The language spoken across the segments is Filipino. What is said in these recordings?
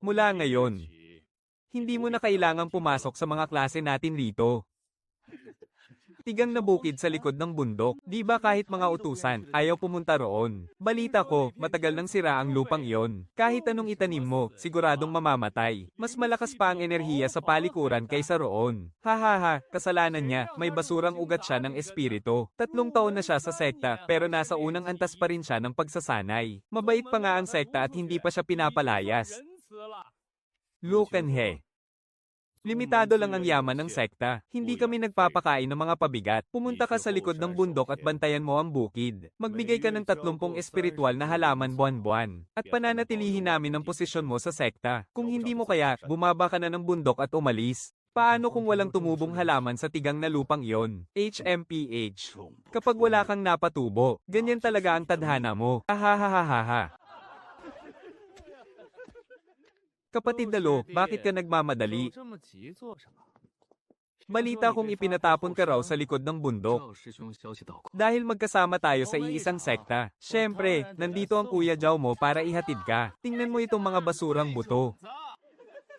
Mula ngayon, hindi mo na kailangang pumasok sa mga klase natin rito. Tigang na bukid sa likod ng bundok, di ba kahit mga utusan, ayaw pumunta roon. Balita ko, matagal nang sira ang lupang iyon. Kahit anong itanim mo, siguradong mamamatay. Mas malakas pa ang enerhiya sa palikuran kaysa roon. Hahaha, kasalanan niya, may basurang ugat siya ng espiritu. 3 taon na siya sa sekta, pero nasa unang antas pa rin siya ng pagsasanay. Mabait pa nga ang sekta at hindi pa siya pinapalayas. Lukenhe. Limitado lang ang yaman ng sekta. Hindi kami nagpapakain ng mga pabigat. Pumunta ka sa likod ng bundok at bantayan mo ang bukid. Magbigay ka ng 30 espiritual na halaman buwan-buwan. At pananatilihin namin ang posisyon mo sa sekta. Kung hindi mo kaya, bumaba ka na ng bundok at umalis. Paano kung walang tumubong halaman sa tigang na lupang iyon? HMPH. Kapag wala kang napatubo, ganyan talaga ang tadhana mo. Ahahahaha. Kapatid Dalo, bakit ka nagmamadali? Balita kong ipinatapon ka raw sa likod ng bundok. Dahil magkasama tayo sa iisang sekta. Siyempre, nandito ang Kuya Zhao mo para ihatid ka. Tingnan mo itong mga basurang buto.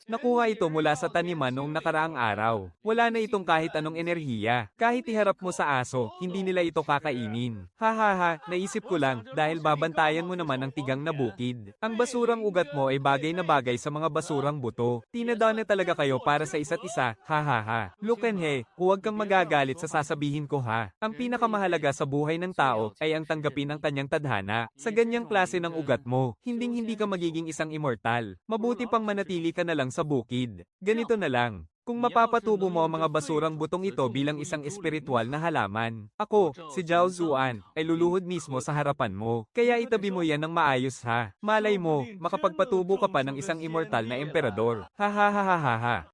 Nakuha ito mula sa taniman noong nakaraang araw. Wala na itong kahit anong enerhiya. Kahit iharap mo sa aso, hindi nila ito kakainin. Hahaha, naisip ko lang, dahil babantayan mo naman ang tigang na bukid. Ang basurang ugat mo ay bagay na bagay sa mga basurang buto. Tinadaan na talaga kayo para sa isa't isa, hahaha. Lukenhe, huwag kang magagalit sa sasabihin ko ha. Ang pinakamahalaga sa buhay ng tao ay ang tanggapin ang kanyang tadhana. Sa ganyang klase ng ugat mo, hindi ka magiging isang immortal. Mabuti pang manatili ka na lang sa bukid. Ganito na lang. Kung mapapatubo mo ang mga basurang butong ito bilang isang espiritual na halaman, ako, si Zhao Zuan, ay luluhod mismo sa harapan mo. Kaya itabi mo yan ng maayos ha. Malay mo, makapagpatubo ka pa ng isang immortal na emperador. Hahahahaha.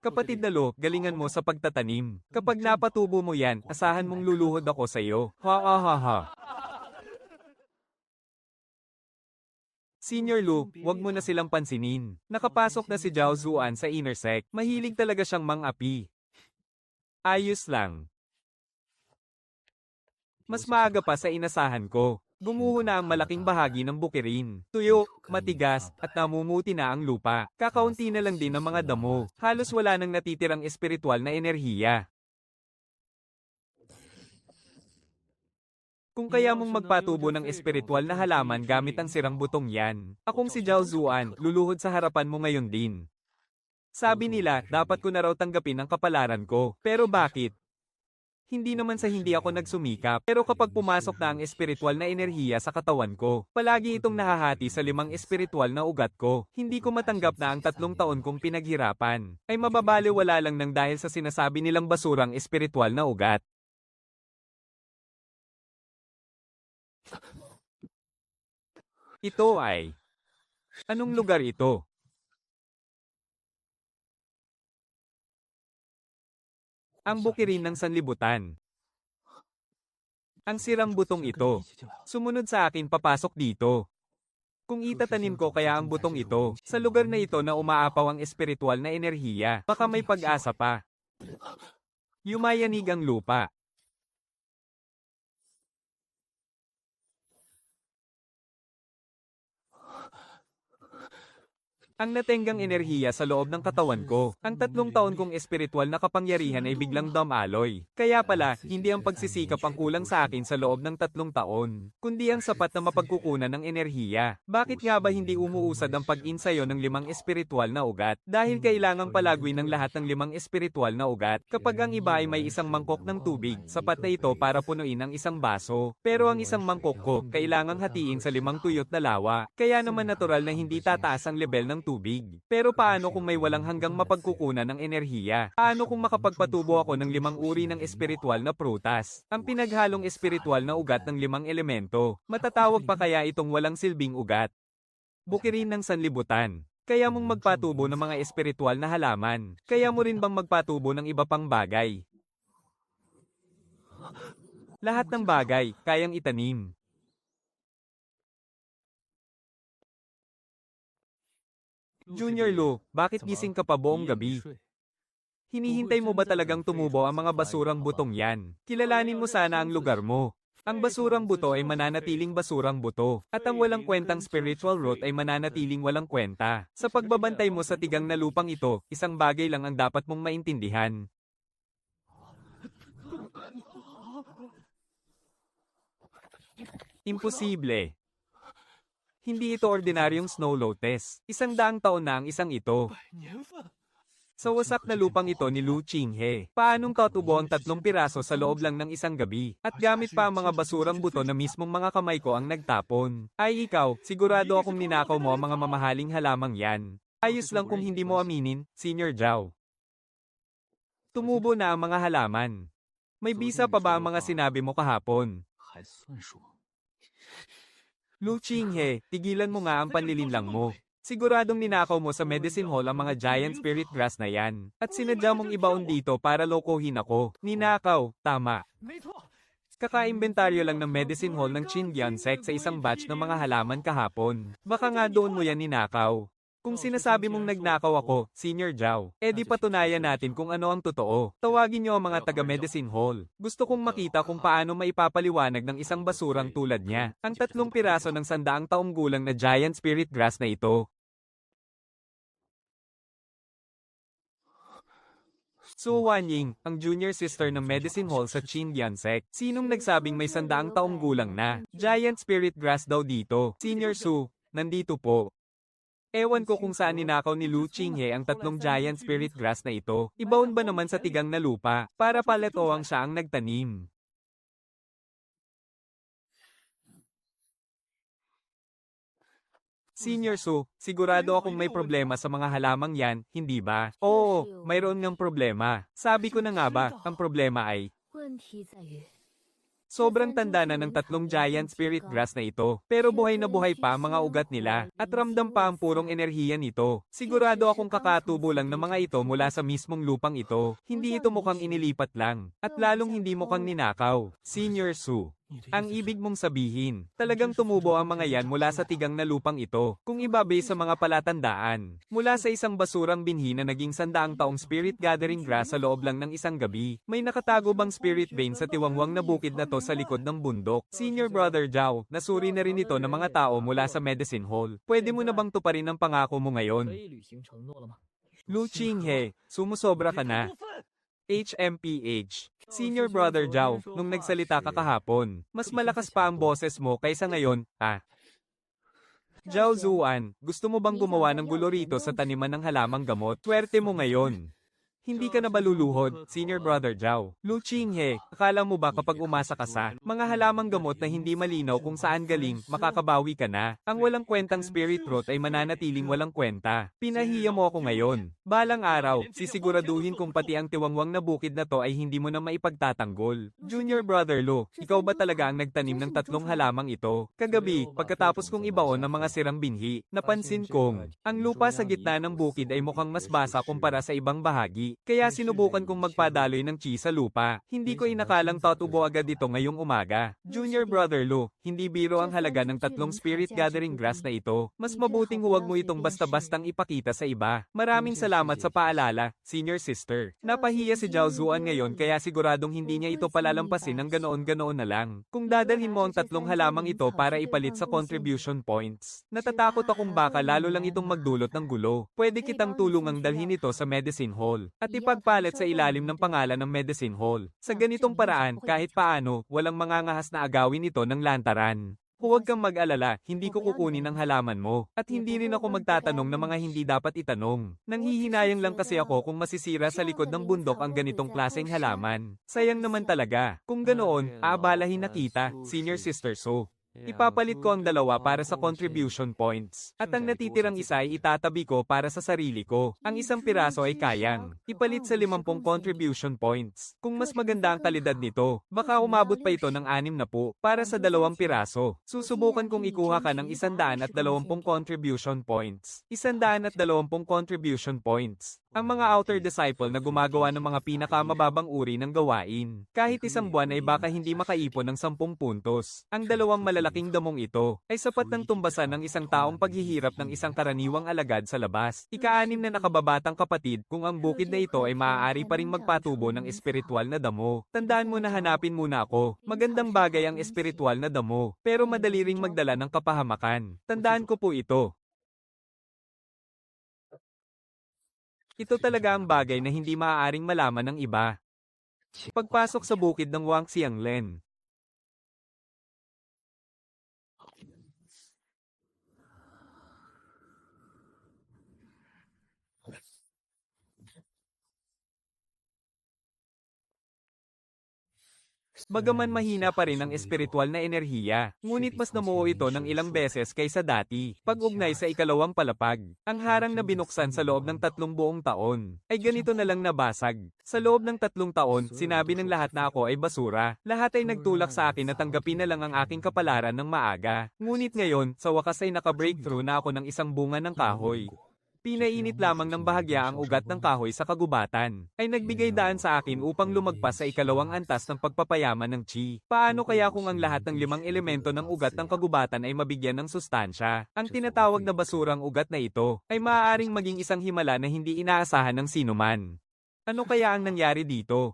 Kapatid Dalo, galingan mo sa pagtatanim. Kapag napatubo mo yan, asahan mong luluhod ako sa iyo. Ha. Senior Lu, wag mo na silang pansinin. Nakapasok na si Zhao Zuan sa inner sect. Mahilig talaga siyang mang-api. Ayos lang. Mas maaga pa sa inasahan ko. Gumuho na ang malaking bahagi ng bukirin. Tuyo, matigas, at namumuti na ang lupa. Kakaunti na lang din ang mga damo. Halos wala nang natitirang espiritual na enerhiya. Kung kaya mong magpatubo ng espiritual na halaman gamit ang sirang butong yan, akong si Zhao Zuan, luluhod sa harapan mo ngayon din. Sabi nila, dapat ko na raw tanggapin ang kapalaran ko. Pero bakit? Hindi naman sa hindi ako nagsumikap, pero kapag pumasok na ang espiritual na enerhiya sa katawan ko, palagi itong nahahati sa 5 espiritual na ugat ko. Hindi ko matanggap na ang 3 taon kong pinaghirapan ay mababaliwala lang ng dahil sa sinasabi nilang basurang espiritual na ugat. Ito ay... Anong lugar ito? Ang bukirin ng sanlibutan. Ang sirang butong ito. Sumunod sa akin papasok dito. Kung itatanim ko kaya ang butong ito, sa lugar na ito na umaapaw ang espiritual na enerhiya, baka may pag-asa pa. Yumayanig ang lupa. Ang natenggang enerhiya sa loob ng katawan ko. Ang 3 taon kong espiritual na kapangyarihan ay biglang damaloy. Kaya pala, hindi ang pagsisikap ang kulang sa akin sa loob ng 3 taon, kundi ang sapat na mapagkukunan ng enerhiya. Bakit nga ba hindi umuusad ang pag-insayo ng 5 espiritual na ugat? Dahil kailangang palagwin ng lahat ng 5 espiritual na ugat. Kapag ang iba ay may isang mangkok ng tubig, sapat na ito para punuin ang isang baso. Pero ang isang mangkok ko, kailangang hatiin sa 5 tuyot na lawa. Kaya naman natural na hindi tataas ang level ng tubig. Pero paano kung may walang hanggang mapagkukunan ng enerhiya? Paano kung makapagpatubo ako ng 5 uri ng espiritual na prutas? Ang pinaghalong espiritual na ugat ng 5 elemento. Matatawag pa kaya itong walang silbing ugat? Bukirin ng sanlibutan. Kaya mong magpatubo ng mga espiritual na halaman. Kaya mo rin bang magpatubo ng iba pang bagay? Lahat ng bagay, kayang itanim. Junior Lu, bakit gising ka pa buong gabi? Hinihintay mo ba talagang tumubo ang mga basurang butong yan? Kilalanin mo sana ang lugar mo. Ang basurang buto ay mananatiling basurang buto, at ang walang kwentang spiritual root ay mananatiling walang kwenta. Sa pagbabantay mo sa tigang na lupang ito, isang bagay lang ang dapat mong maintindihan. Imposible. Hindi ito ordinaryong snow lotus. 100 taon na ang isang ito. Sa wasak na lupang ito ni Lu Qinghe, paanong tatubo ang 3 piraso sa loob lang ng isang gabi, at gamit pa ang mga basurang buto na mismong mga kamay ko ang nagtapon. Ay ikaw, sigurado akong ninakaw mo ang mga mamahaling halamang yan. Ayos lang kung hindi mo aminin, Senior Zhao. Tumubo na ang mga halaman. May bisa pa ba ang mga sinabi mo kahapon? Lu Qinghe, tigilan mo nga ang panlilinlang mo. Siguradong ninakaw mo sa medicine hall ang mga giant spirit grass na yan. At sinadya mong ibaon dito para lokohin ako. Ninakaw, tama. Kaka-imbentaryo lang ng medicine hall ng Qingyuan sect sa isang batch ng mga halaman kahapon. Baka nga doon mo yan ninakaw. Kung sinasabi mong nagnakaw ako, Senior Zhao, edi patunayan natin kung ano ang totoo. Tawagin niyo ang mga taga-medicine hall. Gusto kong makita kung paano maipapaliwanag ng isang basurang tulad niya ang 3 piraso ng 100 taong gulang na giant spirit grass na ito. Su Wanying, ang junior sister ng medicine hall sa Qingyuan sect. Sinong nagsabing may 100 taong gulang na? Giant spirit grass daw dito. Senior Su, nandito po. Ewan ko kung saan ninakaw ni Lu Qinghe ang 3 giant spirit grass na ito. Ibaon ba naman sa tigang na lupa, para paletoang siya ang nagtanim. Senior Su, sigurado akong may problema sa mga halamang yan, hindi ba? Oo, mayroon ngang problema. Sabi ko na nga ba, ang problema ay sobrang tanda na ng 3 giant spirit grass na ito, pero buhay na buhay pa ang mga ugat nila, at ramdam pa ang purong enerhiya nito. Sigurado akong kakatubo lang ng mga ito mula sa mismong lupang ito. Hindi ito mukhang inilipat lang, at lalong hindi mukhang ninakaw. Senior Su, ang ibig mong sabihin, talagang tumubo ang mga yan mula sa tigang na lupang ito, kung ibabay sa mga palatandaan. Mula sa isang basurang binhi na naging 100 taong spirit gathering grass sa loob lang ng isang gabi, may nakatago bang spirit vein sa tiwangwang na bukid na to sa likod ng bundok? Senior Brother Zhao, nasuri na rin ito ng mga tao mula sa medicine hall. Pwede mo na bang tuparin ang pangako mo ngayon? Lu Qinghe, sumusobra ka na. HMPH. Senior Brother Zhao, nung nagsalita ka kahapon, mas malakas pa ang boses mo kaysa ngayon, Zhao Zuan, gusto mo bang gumawa ng gulo rito sa taniman ng halamang gamot? Swerte mo ngayon. Hindi ka na ba luluhod, Senior Brother Zhao? Lu Qinghe, akala mo ba kapag umasa ka sa mga halamang gamot na hindi malinaw kung saan galing, makakabawi ka na? Ang walang kwentang spirit root ay mananatiling walang kwenta. Pinahiya mo ako ngayon. Balang araw, sisiguraduhin kung pati ang tiwangwang na bukid na to ay hindi mo na maipagtatanggol. Junior Brother Lu, ikaw ba talaga ang nagtanim ng 3 halamang ito? Kagabi, pagkatapos kong ibaon ng mga sirang binhi, napansin kong ang lupa sa gitna ng bukid ay mukhang mas basa kumpara sa ibang bahagi. Kaya sinubukan kong magpadaloy ng chi sa lupa. Hindi ko inakalang tatubo agad ito ngayong umaga. Junior Brother Lu, hindi biro ang halaga ng 3 spirit gathering grass na ito. Mas mabuting huwag mo itong basta-bastang ipakita sa iba. Maraming salamat sa paalala, Senior Sister. Napahiya si Zhao Zuan ngayon kaya siguradong hindi niya ito palalampasin ng ganoon-ganoon na lang. Kung dadalhin mo ang 3 halamang ito para ipalit sa contribution points, natatakot akong baka lalo lang itong magdulot ng gulo. Pwede kitang tulungang dalhin ito sa medicine hall at ipagpalit sa ilalim ng pangalan ng medicine hall. Sa ganitong paraan, kahit paano, walang mangangahas na agawin ito ng lantaran. Huwag kang mag-alala, hindi ko kukunin ang halaman mo. At hindi rin ako magtatanong ng mga hindi dapat itanong. Nanghihinayang lang kasi ako kung masisira sa likod ng bundok ang ganitong klaseng halaman. Sayang naman talaga. Kung ganoon, aabalahin na kita, Senior Sister So. Ipapalit ko ang 2 para sa contribution points. At ang natitirang isa ay itatabi ko para sa sarili ko. Ang 1 piraso ay kayang ipalit sa 50 contribution points. Kung mas maganda ang kalidad nito, baka umabot pa ito ng 60 para sa 2 piraso. Susubukan kong ikuha ka ng 120 contribution points. 120 contribution points. Ang mga outer disciple na gumagawa ng mga pinakamababang uri ng gawain. Kahit isang buwan ay baka hindi makaipon ng 10 puntos. Ang dalawang malalaking damong ito ay sapat ng tumbasan ng isang taong paghihirap ng isang karaniwang alagad sa labas. Ika-6 na nakababatang kapatid, kung ang bukid na ito ay maaari pa ring magpatubo ng espiritual na damo. Tandaan mo na hanapin muna ako. Magandang bagay ang espiritual na damo, pero madali ring magdala ng kapahamakan. Tandaan ko po ito. Ito talaga ang bagay na hindi maaaring malaman ng iba. Pagpasok sa bukid ng Wang Xianglen. Bagaman mahina pa rin ang espiritual na enerhiya, ngunit mas namuo ito ng ilang beses kaysa dati. Pag-ugnay sa ikalawang palapag, ang harang na binuksan sa loob ng 3 buong taon, ay ganito na lang nabasag. Sa loob ng 3 taon, sinabi ng lahat na ako ay basura. Lahat ay nagtulak sa akin na tanggapin na lang ang aking kapalaran ng maaga. Ngunit ngayon, sa wakas ay naka-breakthrough na ako ng isang bunga ng kahoy. Pinainit lamang ng bahagya ang ugat ng kahoy sa kagubatan, ay nagbigay daan sa akin upang lumagpas sa ikalawang antas ng pagpapayaman ng chi. Paano kaya kung ang lahat ng 5 elemento ng ugat ng kagubatan ay mabigyan ng sustansya? Ang tinatawag na basurang ugat na ito, ay maaaring maging isang himala na hindi inaasahan ng sinuman. Ano kaya ang nangyari dito?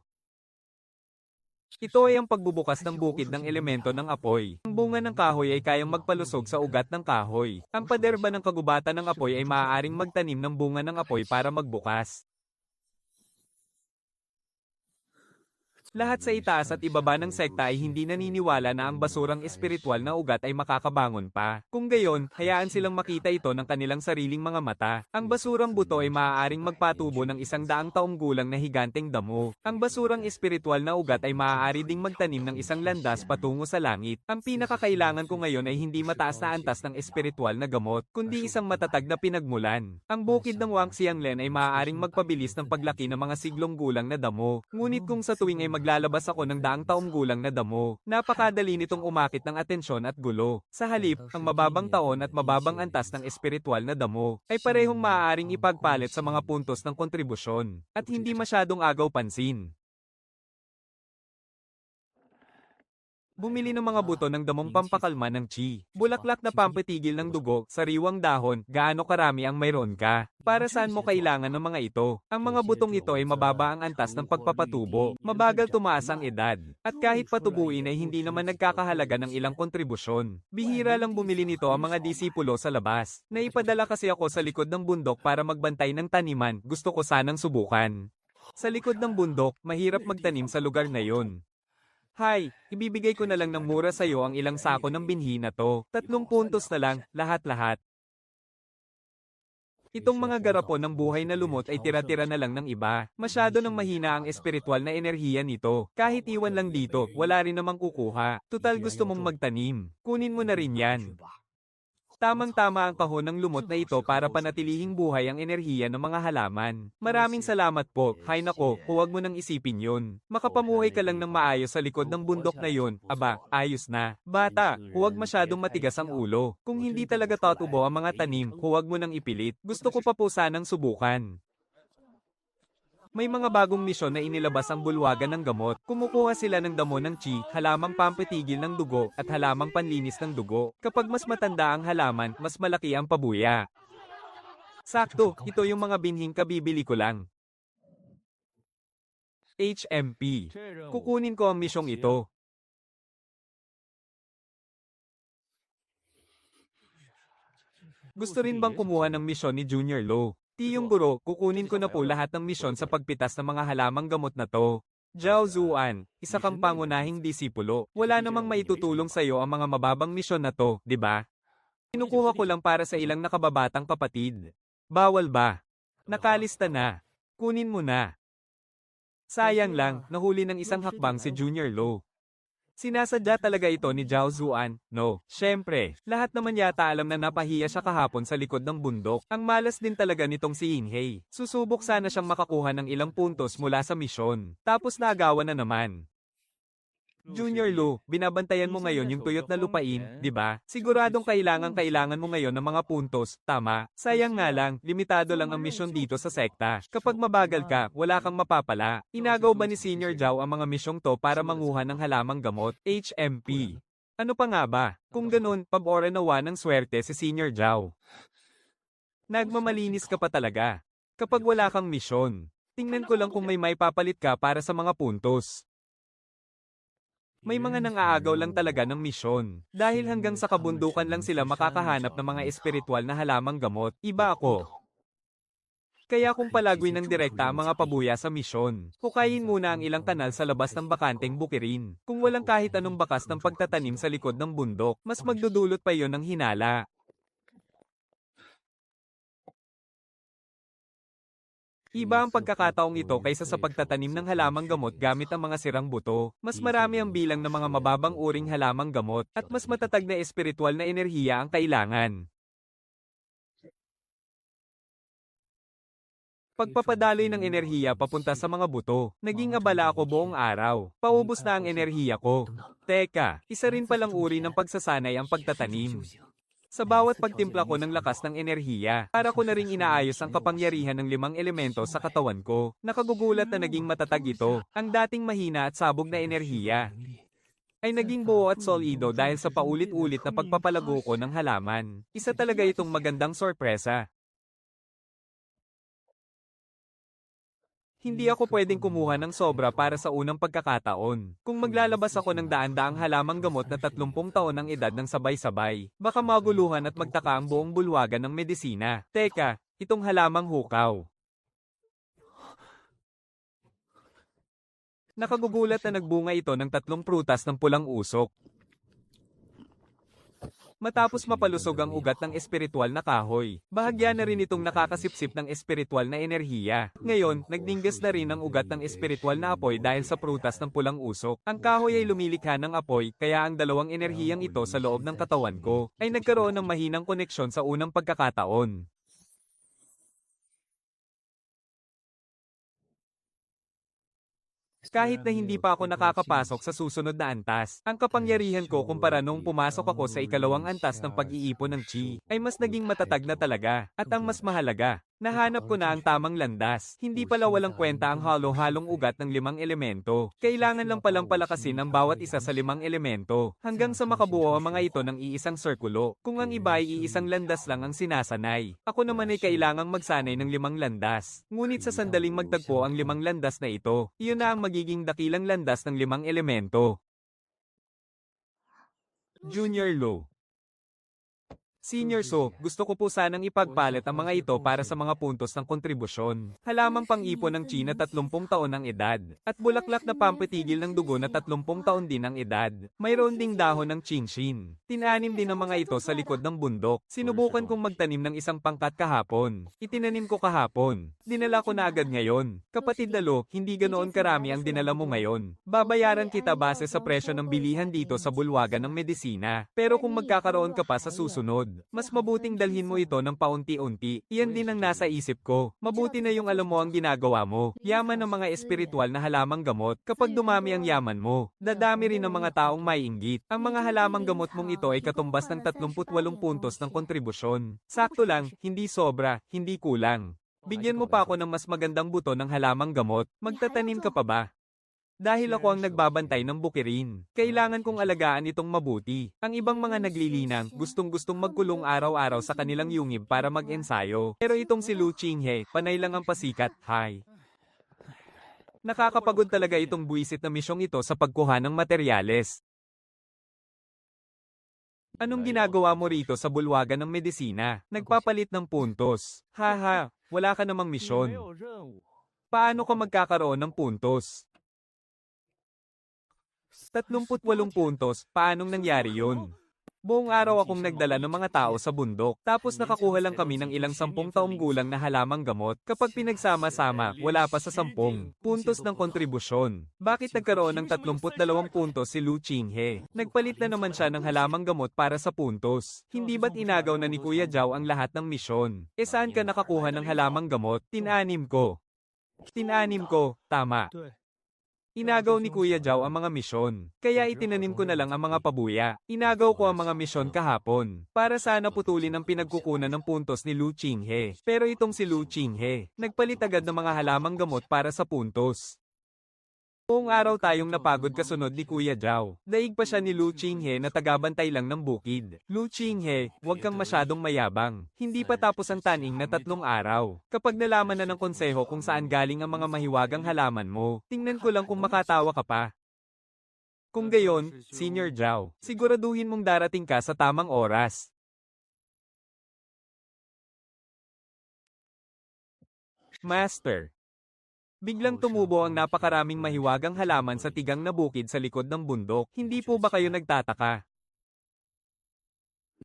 Ito ay ang pagbubukas ng bukid ng elemento ng apoy. Ang bunga ng kahoy ay kayang magpalusog sa ugat ng kahoy. Ang pader ba ng kagubatan ng apoy ay maaaring magtanim ng bunga ng apoy para magbukas. Lahat sa itaas at ibaba ng sekta ay hindi naniniwala na ang basurang espiritual na ugat ay makakabangon pa. Kung gayon, hayaan silang makita ito ng kanilang sariling mga mata. Ang basurang buto ay maaaring magpatubo ng 100 taong gulang na higanteng damo. Ang basurang espiritual na ugat ay maaari ding magtanim ng isang landas patungo sa langit. Ang pinakakailangan ko ngayon ay hindi mataas na antas ng espiritual na gamot, kundi isang matatag na pinagmulan. Ang bukid ng Wang Xianglen ay maaaring magpabilis ng paglaki ng mga siglong gulang na damo. Ngunit kung sa tuwing ay maglalabas ako ng 100 taong gulang na damo, napakadali nitong umakit ng atensyon at gulo. Sa halip, ang mababang taon at mababang antas ng espiritual na damo ay parehong maaaring ipagpalit sa mga puntos ng kontribusyon at hindi masyadong agaw pansin. Bumili ng mga buto ng damong pampakalma ng chi. Bulaklak na pampatigil ng dugo, sariwang dahon, gaano karami ang mayroon ka. Para saan mo kailangan ng mga ito? Ang mga butong ito ay mababa ang antas ng pagpapatubo. Mabagal tumaas ang edad. At kahit patubuin ay hindi naman nagkakahalaga ng ilang kontribusyon. Bihira lang bumili nito ang mga disipulo sa labas. Naipadala kasi ako sa likod ng bundok para magbantay ng taniman. Gusto ko sanang subukan. Sa likod ng bundok, mahirap magtanim sa lugar na yon. Hay, ibibigay ko na lang ng mura sa'yo ang ilang sako ng binhi na to. 3 puntos na lang, lahat-lahat. Itong mga garapon ng buhay na lumot ay tira-tira na lang ng iba. Masyado nang mahina ang espiritual na enerhiya nito. Kahit iwan lang dito, wala rin namang kukuha. Tutal gusto mong magtanim. Kunin mo na rin yan. Tamang-tama ang kahon ng lumot na ito para panatilihing buhay ang enerhiya ng mga halaman. Maraming salamat po. Hay nako, huwag mo nang isipin yun. Makapamuhay ka lang ng maayos sa likod ng bundok na yun. Aba, ayos na. Bata, huwag masyadong matigas ang ulo. Kung hindi talaga tatubo ang mga tanim, huwag mo nang ipilit. Gusto ko pa po sanang subukan. May mga bagong misyon na inilabas ang bulwagan ng gamot. Kumukuha sila ng damo ng chi, halamang pampatigil ng dugo, at halamang panlinis ng dugo. Kapag mas matanda ang halaman, mas malaki ang pabuya. Sakto, ito yung mga binhing kabibili ko lang. HMP. Kukunin ko ang misyong ito. Gusto rin bang kumuha ng misyon ni Junior Low? Tiyong guro, kukunin ko na po lahat ng misyon sa pagpitas ng mga halamang gamot na to. Zhao Zuan, isa kang pangunahing disipulo. Wala namang maitutulong sa iyo ang mga mababang misyon na to, di ba? Kinukuha ko lang para sa ilang nakababatang kapatid. Bawal ba? Nakalista na. Kunin mo na. Sayang lang, nahuli ng isang hakbang si Junior Low. Sinasadya talaga ito ni Zhao Zuan, no? Syempre, lahat naman yata alam na napahiya siya kahapon sa likod ng bundok. Ang malas din talaga nitong si Yinhei. Susubok sana siyang makakuha ng ilang puntos mula sa misyon. Tapos naagawan na naman. Junior Lu, binabantayan mo ngayon yung tuyot na lupain, di ba? Siguradong kailangan mo ngayon ng mga puntos, tama? Sayang nga lang, limitado lang ang misyon dito sa sekta. Kapag mabagal ka, wala kang mapapala. Inagaw ba ni Senior Zhao ang mga misyong to para manguha ng halamang gamot, HMP? Ano pa nga ba? Kung ganun, pabora nawa ng swerte si Senior Zhao. Nagmamalinis ka pa talaga. Kapag wala kang misyon, tingnan ko lang kung may papalit ka para sa mga puntos. May mga nang-aagaw lang talaga ng misyon. Dahil hanggang sa kabundukan lang sila makakahanap ng mga espiritual na halamang gamot, iba ako. Kaya kung palagwi ng direkta ang mga pabuya sa misyon, hukayin muna ang ilang kanal sa labas ng bakanteng bukirin. Kung walang kahit anong bakas ng pagtatanim sa likod ng bundok, mas magdudulot pa yon ng hinala. Iba ang pagkakataong ito kaysa sa pagtatanim ng halamang gamot gamit ang mga sirang buto. Mas marami ang bilang ng mga mababang uring halamang gamot at mas matatag na espiritual na enerhiya ang kailangan. Pagpapadaloy ng enerhiya papunta sa mga buto, naging abala ako buong araw. Paubos na ang enerhiya ko. Teka, isa rin palang uri ng pagsasanay ang pagtatanim. Sa bawat pagtimpla ko ng lakas ng enerhiya, para ko na ring inaayos ang kapangyarihan ng 5 elemento sa katawan ko. Nakagugulat na naging matatag ito. Ang dating mahina at sabog na enerhiya ay naging buo at solido dahil sa paulit-ulit na pagpapalago ko ng halaman. Isa talaga itong magandang sorpresa. Hindi ako pwedeng kumuha ng sobra para sa unang pagkakataon. Kung maglalabas ako ng daan-daang halamang gamot na 30 taon ng edad ng sabay-sabay, baka maguluhan at magtaka ang buong bulwagan ng medisina. Teka, itong halamang hukaw. Nakagugulat na nagbunga ito ng 3 prutas ng pulang usok. Matapos mapalusog ang ugat ng espiritual na kahoy, bahagya na rin itong nakakasipsip ng espiritual na enerhiya. Ngayon, nagdinggas na rin ang ugat ng espiritual na apoy dahil sa prutas ng pulang usok. Ang kahoy ay lumilikha ng apoy, kaya ang dalawang enerhiyang ito sa loob ng katawan ko ay nagkaroon ng mahinang koneksyon sa unang pagkakataon. Kahit na hindi pa ako nakakapasok sa susunod na antas, ang kapangyarihan ko kumpara nung pumasok ako sa ikalawang antas ng pag-iipon ng chi, ay mas naging matatag na talaga. At ang mas mahalaga, nahanap ko na ang tamang landas. Hindi pala walang kwenta ang halo-halong ugat ng 5 elemento. Kailangan lang palang palakasin ang bawat isa sa 5 elemento, hanggang sa makabuo ang mga ito ng iisang sirkulo. Kung ang iba ay iisang landas lang ang sinasanay, ako naman ay kailangang magsanay ng 5 landas. Ngunit sa sandaling magtagpo ang 5 landas na ito, iyon na ang magiging dakilang landas ng 5 elemento. Junior Low. Senior So, gusto ko po sanang ipagpalit ang mga ito para sa mga puntos ng kontribusyon. Halamang pang-ipon ng chi na 30 taon ng edad, at bulaklak na pampatigil ng dugo na 30 taon din ang edad. Mayroon ding dahon ng chinchin. Tinanim din ang mga ito sa likod ng bundok. Sinubukan kong magtanim ng isang pangkat kahapon. Itinanim ko kahapon. Dinala ko na agad ngayon. Kapatid Dalo, hindi ganoon karami ang dinala mo ngayon. Babayaran kita base sa presyo ng bilihan dito sa bulwagan ng medisina. Pero kung magkakaroon ka pa sa susunod, mas mabuting dalhin mo ito ng paunti-unti. Iyan din ang nasa isip ko. Mabuti na yung alam mo ang ginagawa mo. Yaman ng mga espiritual na halamang gamot. Kapag dumami ang yaman mo, dadami rin ng mga taong may inggit. Ang mga halamang gamot mong ito ay katumbas ng 38 puntos ng kontribusyon. Sakto lang, hindi sobra, hindi kulang. Bigyan mo pa ako ng mas magandang buto ng halamang gamot. Magtatanim ka pa ba? Dahil ako ang nagbabantay ng bukirin, kailangan kong alagaan itong mabuti. Ang ibang mga naglilinang, gustong-gustong magkulong araw-araw sa kanilang yungib para mag-ensayo. Pero itong si Lu Qinghe, panay lang ang pasikat, hay. Nakakapagod talaga itong buwisit na misyong ito sa pagkuha ng materyales. Anong ginagawa mo rito sa bulwagan ng medisina? Nagpapalit ng puntos. Haha, wala ka namang misyon. Paano ka magkakaroon ng puntos? 38 puntos, paanong nangyari yun? Buong araw akong nagdala ng mga tao sa bundok, tapos nakakuha lang kami ng ilang 10 taong gulang na halamang gamot. Kapag pinagsama-sama, wala pa sa 10 puntos ng kontribusyon. Bakit nagkaroon ng 32 puntos si Lu Qinghe? Nagpalit na naman siya ng halamang gamot para sa puntos. Hindi ba't inagaw na ni Kuya Zhao ang lahat ng misyon? E saan ka nakakuha ng halamang gamot? Tinanim ko. Tinanim ko, tama. Inagaw ni Kuya Zhao ang mga misyon. Kaya itinanim ko na lang ang mga pabuya. Inagaw ko ang mga misyon kahapon. Para sana putulin ang pinagkukunan ng puntos ni Lu Qinghe. Pero itong si Lu Qinghe, nagpalit agad ng mga halamang gamot para sa puntos. Buong araw tayong napagod kasunod ni Kuya Zhao. Daig pa siya ni Lu Qinghe na tagabantay lang ng bukid. Lu Qinghe, huwag kang masyadong mayabang. Hindi pa tapos ang taning na 3 araw. Kapag nalaman na ng konseho kung saan galing ang mga mahiwagang halaman mo, tingnan ko lang kung makatawa ka pa. Kung gayon, Senior Zhao, siguraduhin mong darating ka sa tamang oras. Master. Biglang tumubo ang napakaraming mahiwagang halaman sa tigang na bukid sa likod ng bundok. Hindi po ba kayo nagtataka?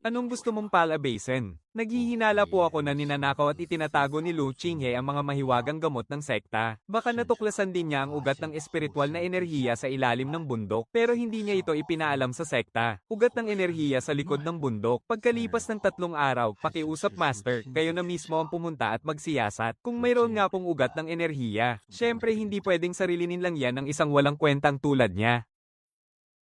Anong gusto mong palabasin? Naghihinala po ako na ninanakaw at itinatago ni Lu Qinghe ang mga mahiwagang gamot ng sekta. Baka natuklasan din niya ang ugat ng espiritual na enerhiya sa ilalim ng bundok, pero hindi niya ito ipinaalam sa sekta. Ugat ng enerhiya sa likod ng bundok. Pagkalipas ng 3 araw, pakiusap master, kayo na mismo ang pumunta at magsiyasat. Kung mayroon nga pong ugat ng enerhiya, syempre hindi pwedeng sarilinin lang yan ng isang walang kwentang tulad niya.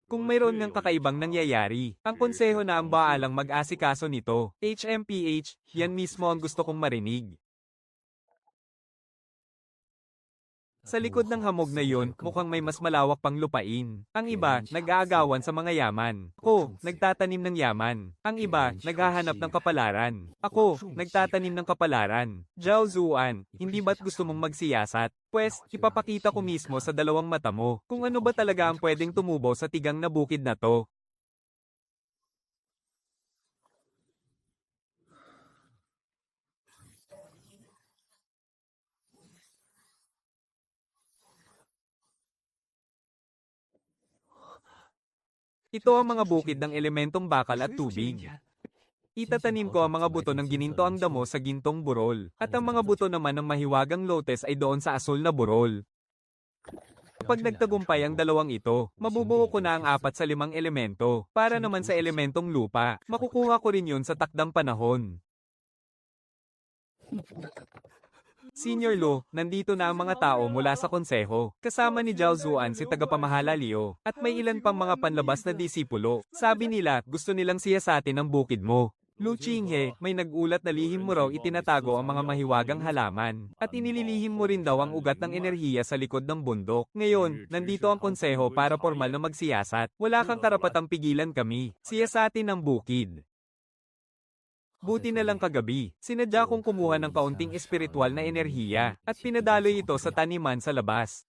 Kung mayroon ngang kakaibang nangyayari, ang konseho na ang baalang mag-asikaso nito. HMPH, yan mismo ang gusto kong marinig. Sa likod ng hamog na yun, mukhang may mas malawak pang lupain. Ang iba, nag-aagawan sa mga yaman. Ako, nagtatanim ng yaman. Ang iba, naghahanap ng kapalaran. Ako, nagtatanim ng kapalaran. Zhao Zuan, hindi ba't gusto mong magsiyasat? Pwes, ipapakita ko mismo sa 2 mata mo kung ano ba talaga ang pwedeng tumubo sa tigang na bukid na to. Ito ang mga bukid ng elementong bakal at tubig. Itatanim ko ang mga buto ng gininto ang damo sa gintong burol, at ang mga buto naman ng mahiwagang lotes ay doon sa asul na burol. Kapag nagtagumpay ang 2 ito, mabubuo ko na ang 4 sa 5 elemento. Para naman sa elementong lupa, makukuha ko rin yun sa takdang panahon. Senior Lu, nandito na ang mga tao mula sa konseho. Kasama ni Zhao Zuan si tagapamahala Liu, at may ilan pang mga panlabas na disipulo. Sabi nila, gusto nilang siyasatin ang bukid mo. Lu Qinghe, may nag-ulat na lihim mo raw itinatago ang mga mahiwagang halaman. At inililihim mo rin daw ang ugat ng enerhiya sa likod ng bundok. Ngayon, nandito ang konseho para formal na magsiyasat. Wala kang karapatang pigilan kami. Siyasatin ang bukid. Buti na lang kagabi, sinadya kong kumuha ng kaunting espiritual na enerhiya, at pinadaloy ito sa taniman sa labas.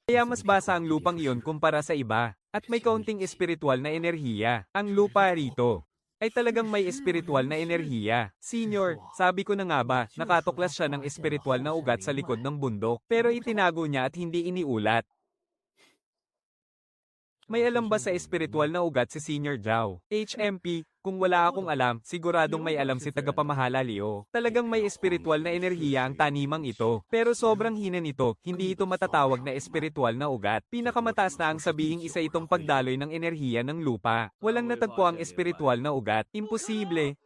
Kaya mas basa ang lupang iyon kumpara sa iba, at may kaunting espiritual na enerhiya. Ang lupa rito ay talagang may espiritual na enerhiya. Senior, sabi ko na nga ba, nakatuklas siya ng espiritual na ugat sa likod ng bundok, pero itinago niya at hindi iniulat. May alam ba sa espiritual na ugat si Senior Zhao? HMP, kung wala akong alam, siguradong may alam si tagapamahala Liu. Talagang may espiritual na enerhiya ang tanimang ito. Pero sobrang hina nito, hindi ito matatawag na espiritual na ugat. Pinakamataas na ang sabihing isa itong pagdaloy ng enerhiya ng lupa. Walang natagpo ang espiritual na ugat. Imposible,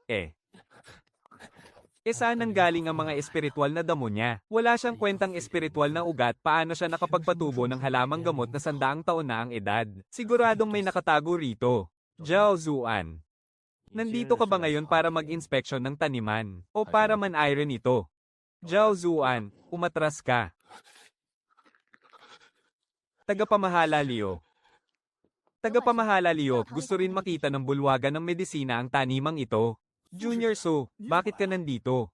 saan nanggaling ang mga espiritual na damo niya? Wala siyang kwentang espiritual na ugat, paano siya nakapagpatubo ng halamang gamot na 100 taon na ang edad? Siguradong may nakatago rito. Zhao Zuan, nandito ka ba ngayon para mag-inspeksyon ng taniman? O para man-iron ito? Zhao Zuan, umatras ka. Tagapamahala Liu. Tagapamahala Liu, gusto rin makita ng bulwagan ng medisina ang tanimang ito. Junior Su, bakit ka nandito?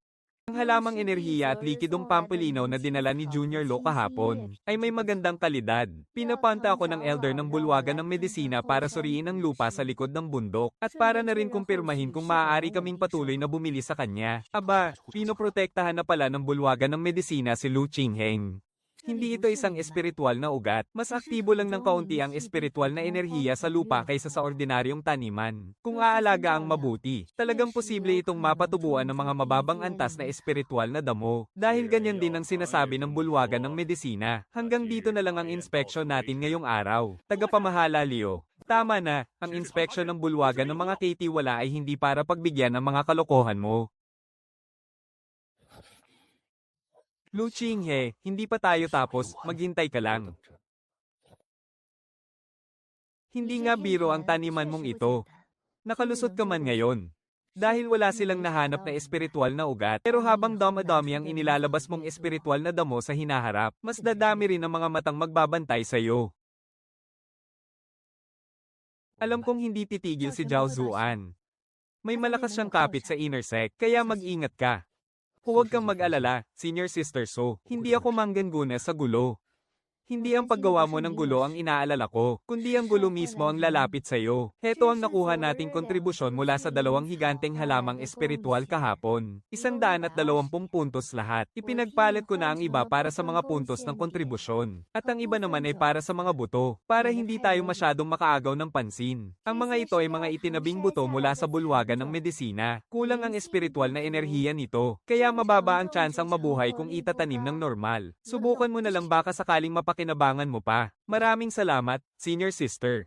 Ang halamang enerhiya at likidong pampulinaw na dinala ni Junior Lo kahapon ay may magandang kalidad. Pinapanta ako ng elder ng bulwagan ng medisina para suriin ang lupa sa likod ng bundok at para na rin kumpirmahin kung maaari kaming patuloy na bumili sa kanya. Aba, pinoprotektahan na pala ng bulwagan ng medisina si Lu Qinghe. Hindi ito isang espiritual na ugat. Mas aktibo lang ng kaunti ang espiritual na enerhiya sa lupa kaysa sa ordinaryong taniman. Kung aalaga ang mabuti, talagang posible itong mapatubuan ng mga mababang antas na espiritual na damo. Dahil ganyan din ang sinasabi ng bulwagan ng medisina. Hanggang dito na lang ang inspection natin ngayong araw. Tagapamahala Liu. Tama na, ang inspection ng bulwagan ng mga KT-wala ay hindi para pagbigyan ng mga kalokohan mo. Lu Qinghe, hindi pa tayo tapos, maghintay ka lang. Hindi nga biro ang taniman mong ito. Nakalusot ka man ngayon. Dahil wala silang nahanap na espiritual na ugat. Pero habang dami ang inilalabas mong espiritual na damo sa hinaharap, mas dadami rin ang mga matang magbabantay sa iyo. Alam kong hindi titigil si Zhao Zuan. May malakas siyang kapit sa inner sect, kaya mag-ingat ka. Huwag kang mag-alala, Senior Sister So. Hindi ako manggana sa gulo. Hindi ang paggawa mo ng gulo ang inaalala ko, kundi ang gulo mismo ang lalapit sa iyo. Heto ang nakuha nating kontribusyon mula sa dalawang higanteng halamang espiritual kahapon. 120 puntos lahat. Ipinagpalit ko na ang iba para sa mga puntos ng kontribusyon. At ang iba naman ay para sa mga buto, para hindi tayo masyadong makaagaw ng pansin. Ang mga ito ay mga itinabing buto mula sa bulwagan ng medisina. Kulang ang espiritual na enerhiya nito, kaya mababa ang tsansang mabuhay kung itatanim ng normal. Subukan mo na lang baka sakaling mapakinabangan mo pa. Maraming salamat, Senior Sister.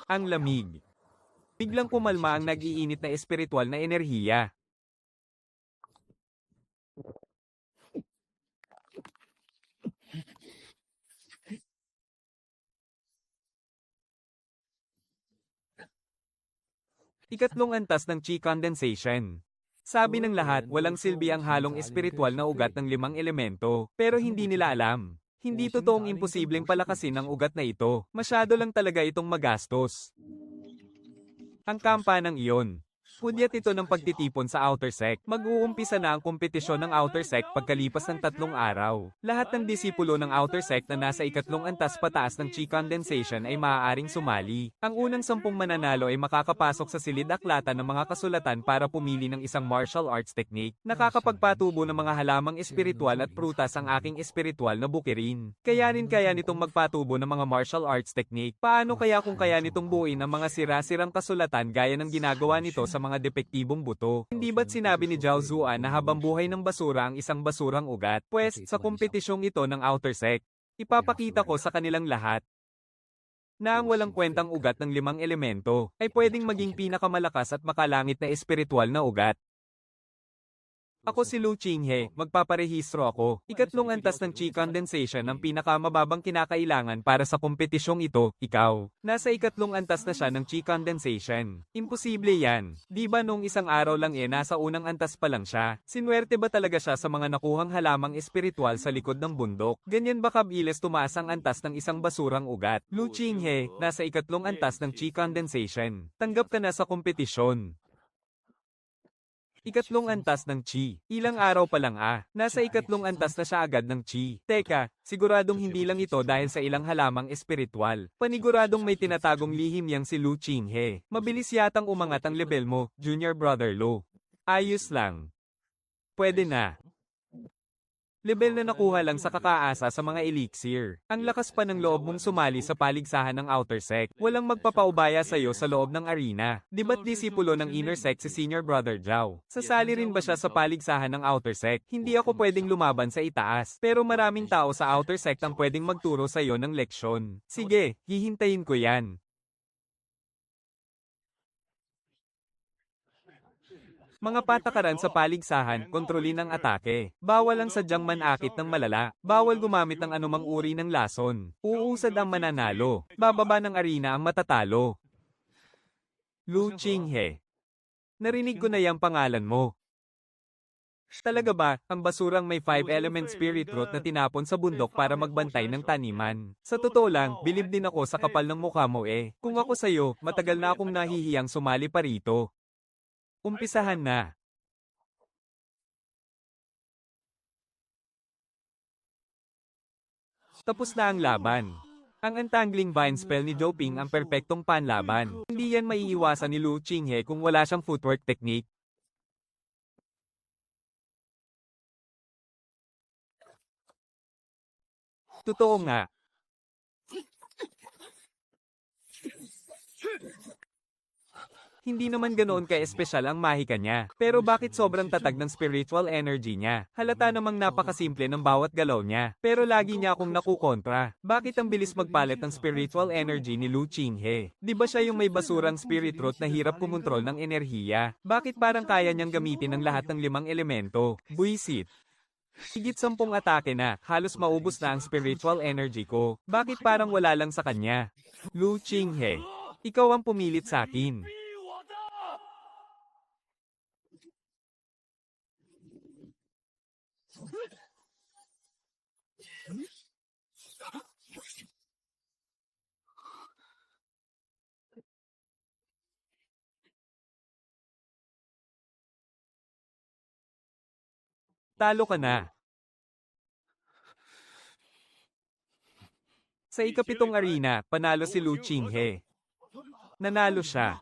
Ang lamig. Biglang kumalma ang nag-iinit na espiritual na enerhiya. Ikatlong antas ng Chi condensation. Sabi ng lahat, walang silbi ang halong espiritual na ugat ng 5 elemento, pero hindi nila alam. Hindi totoong imposibleng palakasin ang ugat na ito. Masyado lang talaga itong magastos. Ang kampanang iyon. Hudyat ito ng pagtitipon sa outer sect. Mag-uumpisa na ang kompetisyon ng outer sect pagkalipas ng 3 araw. Lahat ng disipulo ng outer sect na nasa ikatlong antas pataas ng Chi condensation ay maaaring sumali. Ang unang 10 mananalo ay makakapasok sa silid-aklatan ng mga kasulatan para pumili ng isang martial arts technique. Nakakapagpatubo ng mga halamang espiritual at prutas ang aking espiritual na bukirin. Kayanin kaya nitong magpatubo ng mga martial arts technique. Paano kaya kung kaya nitong buuin ang mga sira-sirang kasulatan gaya ng ginagawa nito sa mga depektibong buto? Hindi ba't sinabi ni Zhao Zuan na habang buhay ng basura ang isang basurang ugat? Pwes, sa kompetisyong ito ng outer sect, ipapakita ko sa kanilang lahat na ang walang kwentang ugat ng 5 elemento ay pwedeng maging pinakamalakas at makalangit na espiritual na ugat. Ako si Lu Qinghe, magpaparehistro ako. Ikatlong antas ng Chi condensation ang pinakamababang kinakailangan para sa kompetisyong ito, ikaw. Nasa ikatlong antas na siya ng Chi condensation. Imposible yan. Di ba nung isang araw lang nasa unang antas pa lang siya? Sinwerte ba talaga siya sa mga nakuhang halamang espiritual sa likod ng bundok? Ganyan ba kabilis tumaas ang antas ng isang basurang ugat? Lu Qinghe, nasa ikatlong antas ng Chi condensation. Tanggap ka na sa kompetisyon. Ikatlong antas ng Chi. Ilang araw pa lang nasa ikatlong antas na siya agad ng Chi. Teka, siguradong hindi lang ito dahil sa ilang halamang espiritual. Paniguradong may tinatagong lihim yang si Lu Qinghe. Mabilis yatang umangat ang level mo, Junior Brother Lu. Ayos lang. Pwede na. Level na nakuha lang sa kakaasa sa mga elixir. Ang lakas pa ng loob mong sumali sa paligsahan ng outer sect. Walang magpapaubaya sa iyo sa loob ng arena. Di ba't disipulo ng inner sect si Senior Brother Zhao? Sasali rin ba siya sa paligsahan ng outer sect? Hindi ako pwedeng lumaban sa itaas. Pero maraming tao sa outer sect ang pwedeng magturo sa iyo ng leksyon. Sige, hihintayin ko yan. Mga patakaran sa paligsahan, kontrolin ang atake. Bawal ang sadyang manakit ng malala. Bawal gumamit ng anumang uri ng lason. Uusad ang mananalo. Bababa ng arena ang matatalo. Lu Qinghe. Narinig ko na yung pangalan mo. Talaga ba, ang basurang may 5-element spirit root na tinapon sa bundok para magbantay ng taniman? Sa totoo lang, bilib din ako sa kapal ng mukha mo Kung ako sa'yo, matagal na akong nahihiyang sumali pa rito. Umpisahan na. Tapos na ang laban. Ang untangling vine spell ni Zhou Ping ang perpektong panlaban. Hindi yan maiiwasan ni Lu Qinghe kung wala siyang footwork technique. Totoo nga. Hindi naman ganoon ka-espesyal ang mahika niya. Pero bakit sobrang tatag ng spiritual energy niya? Halata namang napakasimple ng bawat galaw niya. Pero lagi niya akong nakukontra. Bakit ang bilis magpalit ng spiritual energy ni Lu Qinghe? Di ba siya yung may basurang spirit root na hirap kumontrol ng enerhiya? Bakit parang kaya niyang gamitin ang lahat ng 5 elemento? Buisit. Higit 10 atake na, halos maubos na ang spiritual energy ko. Bakit parang wala lang sa kanya? Lu Qinghe, ikaw ang pumilit sa akin. Talo ka na. Sa ikapitong arena, panalo si Lu Qinghe. Nanalo siya.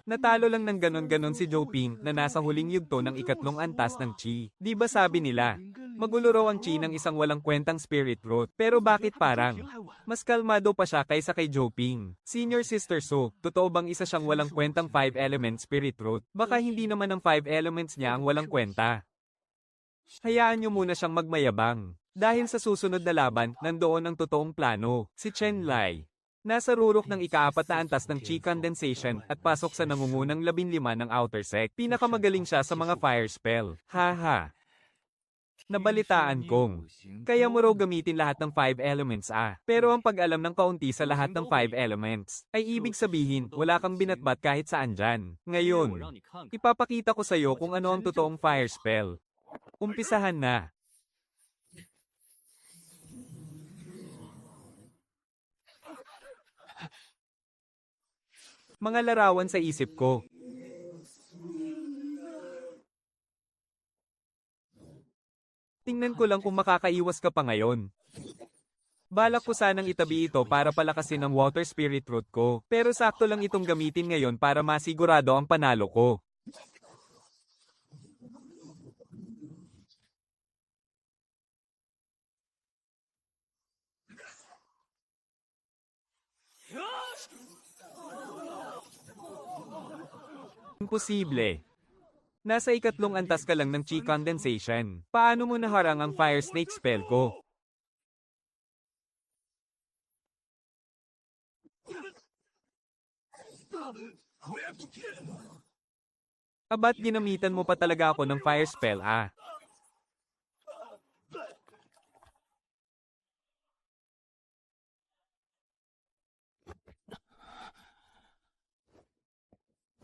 Natalo lang ng ganon-ganon si Zhou Ping na nasa huling yugto ng ikatlong antas ng Qi. Di ba sabi nila, magulo raw ang Qi ng isang walang kwentang spirit root. Pero bakit parang mas kalmado pa siya kaysa kay Zhou Ping? Senior Sister Su, totoo bang isa siyang walang kwentang 5-element spirit root? Baka hindi naman ang 5 elements niya ang walang kwenta. Hayaan niyo muna siyang magmayabang. Dahil sa susunod na laban, nandoon ang totoong plano, si Chen Lai. Nasa rurok ng ika-4 na antas ng Qi condensation at pasok sa nangungunang 15 ng outer sect. Pinakamagaling siya sa mga fire spell. Haha. Nabalitaan kong. Kaya mo raw gamitin lahat ng 5 elements Pero ang pag-alam ng kaunti sa lahat ng 5 elements, ay ibig sabihin, wala kang binatbat kahit saan dyan. Ngayon, ipapakita ko sa iyo kung ano ang totoong fire spell. Umpisahan na. Mga larawan sa isip ko. Tingnan ko lang kung makakaiwas ka pa ngayon. Balak ko sanang itabi ito para palakasin ang water spirit root ko, pero sakto lang itong gamitin ngayon para masigurado ang panalo ko. Imposible. Nasa ikatlong antas ka lang ng Qi condensation. Paano mo naharang ang fire snake spell ko? Abat ginamitan mo pa talaga ako ng fire spell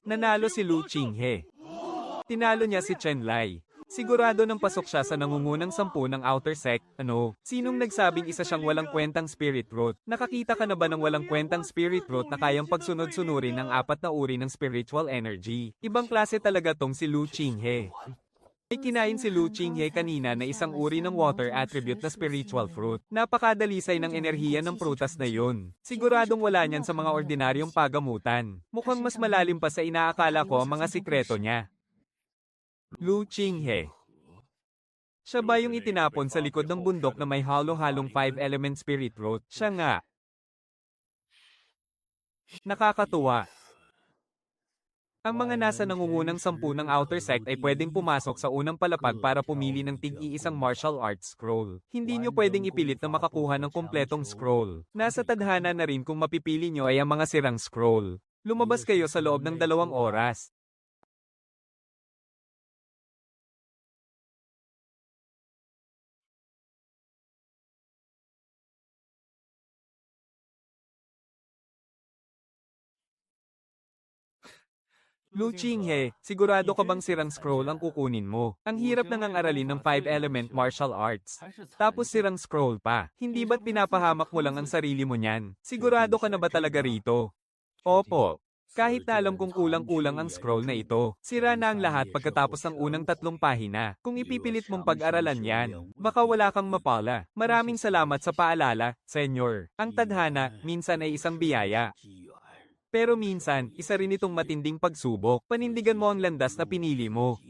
Nanalo si Lu Qinghe. Tinalo niya si Chen Lai. Sigurado nang pasok siya sa nangungunang 10 ng outer sect. Sinong nagsabing isa siyang walang kwentang spirit root? Nakakita ka na ba ng walang kwentang spirit root na kayang pagsunod-sunurin ng 4 na uri ng spiritual energy? Ibang klase talaga tong si Lu Qinghe. May kinain si Lu Qinghe kanina na isang uri ng water attribute na spiritual fruit. Napakadalisay ng enerhiya ng prutas na yun. Siguradong wala niyan sa mga ordinaryong pagamutan. Mukhang mas malalim pa sa inaakala ko ang mga sikreto niya. Lu Qinghe. Siya ba yung itinapon sa likod ng bundok na may halo-halong 5-element spirit root? Siya nga. Nakakatuwa. Ang mga nasa nangungunang 10 ng outer sect ay pwedeng pumasok sa unang palapag para pumili ng tig-iisang martial arts scroll. Hindi nyo pwedeng ipilit na makakuha ng kumpletong scroll. Nasa tadhana na rin kung mapipili nyo ay ang mga sirang scroll. Lumabas kayo sa loob ng 2 oras. Lu Qinghe, sigurado ka bang sirang scroll ang kukunin mo? Ang hirap nang ang aralin ng 5-element martial arts. Tapos sirang scroll pa. Hindi ba't pinapahamak mo lang ang sarili mo niyan? Sigurado ka na ba talaga rito? Opo. Kahit na alam kong kulang-kulang ang scroll na ito, sira na ang lahat pagkatapos ng unang 3 pahina. Kung ipipilit mong pag-aralan yan, baka wala kang mapala. Maraming salamat sa paalala, Senyor. Ang tadhana, minsan ay isang biyaya. Pero minsan, isa rin itong matinding pagsubok. Panindigan mo ang landas na pinili mo.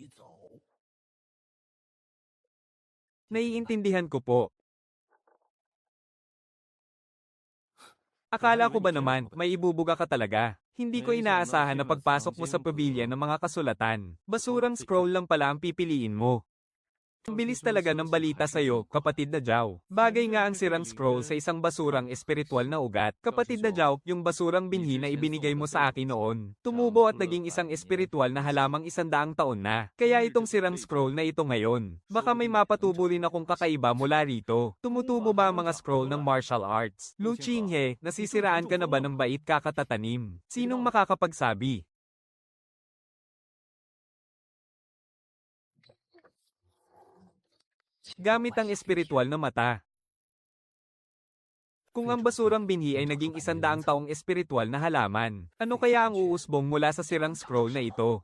Naiintindihan ko po. Akala ko ba naman, may ibubuga ka talaga? Hindi ko inaasahan na pagpasok mo sa pavilion ng mga kasulatan. Basurang scroll lang pala ang pipiliin mo. Ang bilis talaga ng balita sa'yo, kapatid na Zhao. Bagay nga ang sirang scroll sa isang basurang espiritual na ugat. Kapatid na Zhao, yung basurang binhi na ibinigay mo sa akin noon. Tumubo at naging isang espiritual na halamang 100 taon na. Kaya itong sirang scroll na ito ngayon. Baka may mapatubo rin akong kakaiba mula rito. Tumutubo ba ang mga scroll ng martial arts? Lu Qinghe, nasisiraan ka na ba ng bait kakatatanim? Sinong makakapagsabi? Gamit ang espiritual na mata. Kung ang basurang binhi ay naging 100 taong espiritual na halaman, ano kaya ang uusbong mula sa sirang scroll na ito?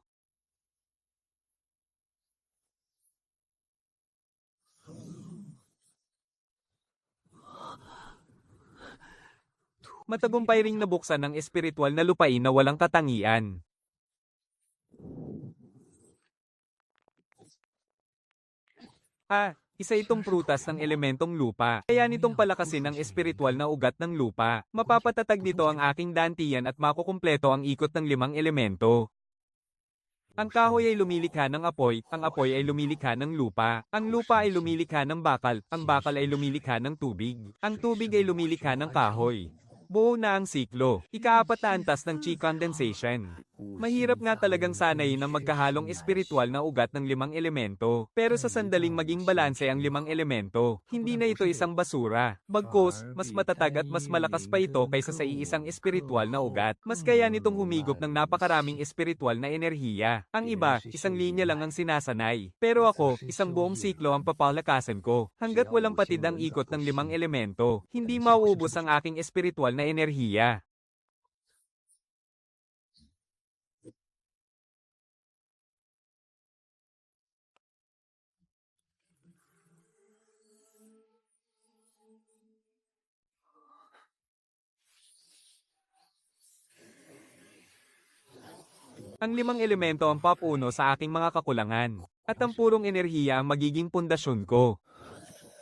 Matagumpay ring nabuksan ng espiritual na lupain na walang katangian. Isa itong prutas ng elementong lupa. Kaya nitong palakasin ang espiritual na ugat ng lupa. Mapapatatag nito ang aking dantiyan at makukumpleto ang ikot ng 5 elemento. Ang kahoy ay lumilikha ng apoy, ang apoy ay lumilikha ng lupa, ang lupa ay lumilikha ng bakal, ang bakal ay lumilikha ng tubig, ang tubig ay lumilikha ng kahoy. Buo na ang siklo. Ika-4 na antas ng chi condensation. Mahirap nga talagang sanayin ang magkahalong espiritual na ugat ng 5 elemento. Pero sa sandaling maging balanse ang 5 elemento, hindi na ito isang basura. Bagkus, mas matatag at mas malakas pa ito kaysa sa iisang espiritual na ugat. Mas kaya nitong humigop ng napakaraming espiritual na enerhiya. Ang iba, isang linya lang ang sinasanay. Pero ako, isang buong siklo ang papalakasan ko. Hanggat walang patid ang ikot ng 5 elemento, hindi mauubos ang aking espiritual na enerhiya. Ang 5 elemento ang papuno sa aking mga kakulangan, at ang purong enerhiya ang magiging pundasyon ko.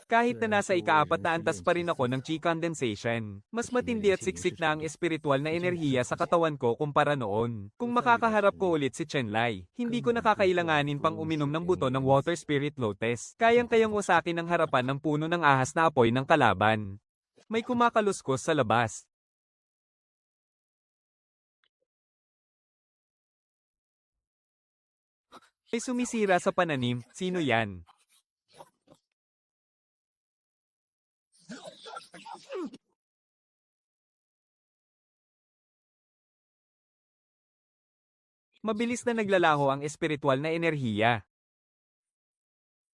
Kahit na nasa ika-4 na antas pa rin ako ng chi condensation, mas matindi at siksik na ang espiritual na enerhiya sa katawan ko kumpara noon. Kung makakaharap ko ulit si Chenlai, hindi ko nakakailanganin pang uminom ng buto ng Water Spirit Lotus. Kayang-kayang wasakin ang harapan ng puno ng ahas na apoy ng kalaban. May kumakaluskos sa labas. May sumisira sa pananim, sino yan? Mabilis na naglalaho ang espiritual na enerhiya.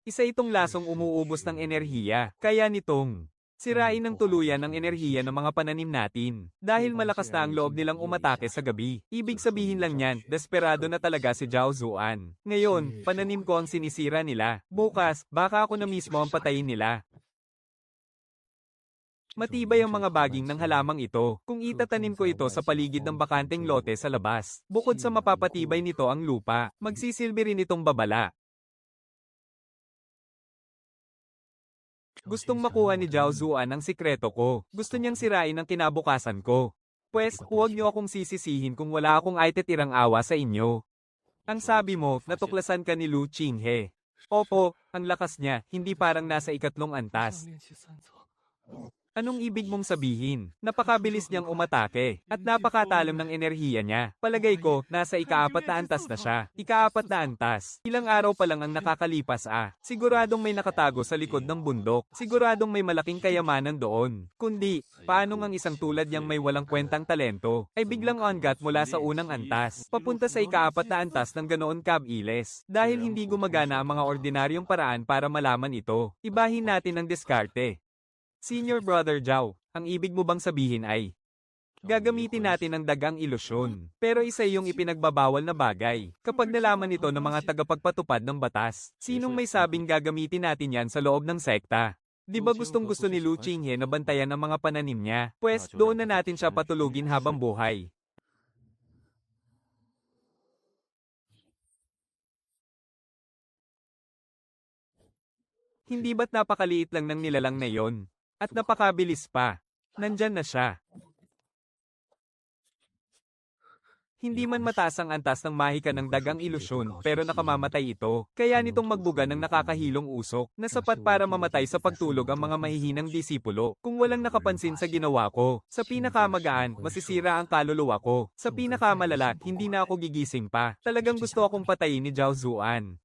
Isa itong lasong umuubos ng enerhiya, kaya nitong sirain ng tuluyan ang enerhiya ng mga pananim natin. Dahil malakas na ang loob nilang umatake sa gabi. Ibig sabihin lang yan, desperado na talaga si Zhao Zuan. Ngayon, pananim ko ang sinisira nila. Bukas, baka ako na mismo ang patayin nila. Matibay ang mga baging ng halamang ito kung itatanim ko ito sa paligid ng bakanteng lote sa labas. Bukod sa mapapatibay nito ang lupa, magsisilbi rin itong babala. Gustong makuha ni Zhao Zuan ang sikreto ko. Gusto niyang sirain ang kinabukasan ko. Pwes, huwag niyo akong sisisihin kung wala akong aitetirang awa sa inyo. Ang sabi mo, natuklasan ka ni Lu Qinghe. Opo, ang lakas niya, hindi parang nasa 3 antas. Anong ibig mong sabihin? Napakabilis niyang umatake, at napakatalam ng enerhiya niya. Palagay ko, nasa ika-4 na antas na siya. Ika-4 na antas. Ilang araw pa lang ang nakakalipas Siguradong may nakatago sa likod ng bundok. Siguradong may malaking kayamanan doon. Kundi, paano ngang isang tulad niyang may walang kwentang talento, ay biglang ongat mula sa unang antas, papunta sa ika-4 na antas ng ganoon kabilis. Dahil hindi gumagana ang mga ordinaryong paraan para malaman ito, ibahin natin ang diskarte. Senior Brother Zhao, ang ibig mo bang sabihin ay gagamitin natin ang dagang ilusyon. Pero isa yung ipinagbabawal na bagay. Kapag nalaman ito ng mga tagapagpatupad ng batas, sinong may sabing gagamitin natin yan sa loob ng sekta? Di ba gustong-gusto ni Lu Qinghe na bantayan ang mga pananim niya? Pwes, doon na natin siya patulugin habang buhay. Hindi ba't napakaliit lang ng nilalang na yon? At napakabilis pa. Nandyan na siya. Hindi man mataas ang antas ng mahika ng dagang ilusyon, pero nakamamatay ito. Kaya nitong magbuga ng nakakahilong usok, na sapat para mamatay sa pagtulog ang mga mahihinang disipulo. Kung walang nakapansin sa ginawa ko, sa pinakamagaan, masisira ang kaluluwa ko. Sa pinakamalala, hindi na ako gigising pa. Talagang gusto akong patayin ni Zhao Zuan.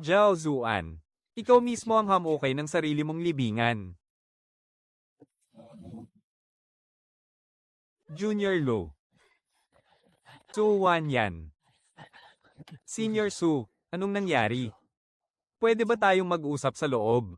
Zhao Zuan, ikaw mismo ang hamukay ng sarili mong libingan. Junior Lo. Su Wan Yan. Senior Su, anong nangyari? Pwede ba tayong mag-usap sa loob?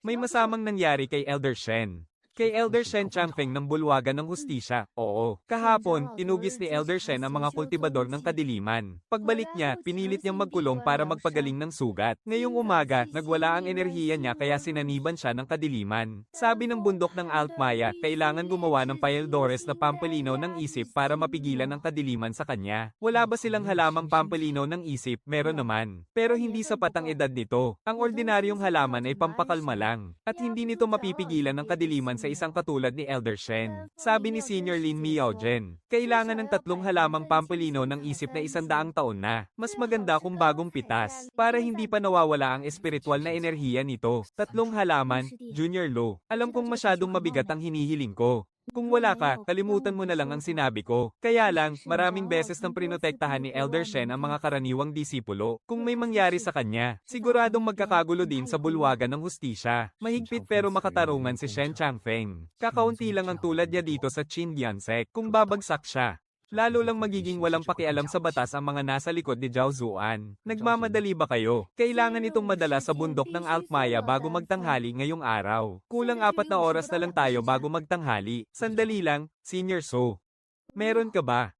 May masamang nangyari kay Elder Shen. Kay Elder Shen Changfeng ng bulwagan ng hustisya. Oo. Kahapon, tinugis ni Elder Shen ang mga kultibador ng kadiliman. Pagbalik niya, pinilit niyang magkulong para magpagaling ng sugat. Ngayong umaga, nagwala ang enerhiya niya kaya sinaniban siya ng kadiliman. Sabi ng bundok ng Altmaya, kailangan gumawa ng Paeldores na pampalinaw ng isip para mapigilan ang kadiliman sa kanya. Wala ba silang halamang pampalinaw ng isip? Meron naman. Pero hindi sapat ang edad nito. Ang ordinaryong halaman ay pampakalma lang. At hindi nito mapipigilan ang kadiliman sa isang katulad ni Elder Shen. Sabi ni Senior Lin Miaojen, kailangan ng 3 halamang pampalino ng isip na 100 taon na. Mas maganda kung bagong pitas, para hindi pa nawawala ang espiritual na enerhiya nito. 3 halaman, Junior Lo. Alam kong masyadong mabigat ang hinihiling ko. Kung wala ka, kalimutan mo na lang ang sinabi ko. Kaya lang, maraming beses nang prinotektahan ni Elder Shen ang mga karaniwang disipulo. Kung may mangyari sa kanya, siguradong magkakagulo din sa bulwagan ng hustisya. Mahigpit pero makatarungan si Shen Changfeng. Kakaunti lang ang tulad niya dito sa Qindian Sect. Kung babagsak siya, lalo lang magiging walang pakialam sa batas ang mga nasa likod ni Zhao Zuan. Nagmamadali ba kayo? Kailangan itong madala sa bundok ng Altmaya bago magtanghali ngayong araw. Kulang 4 na oras na lang tayo bago magtanghali. Sandali lang, Senior So. Meron ka ba?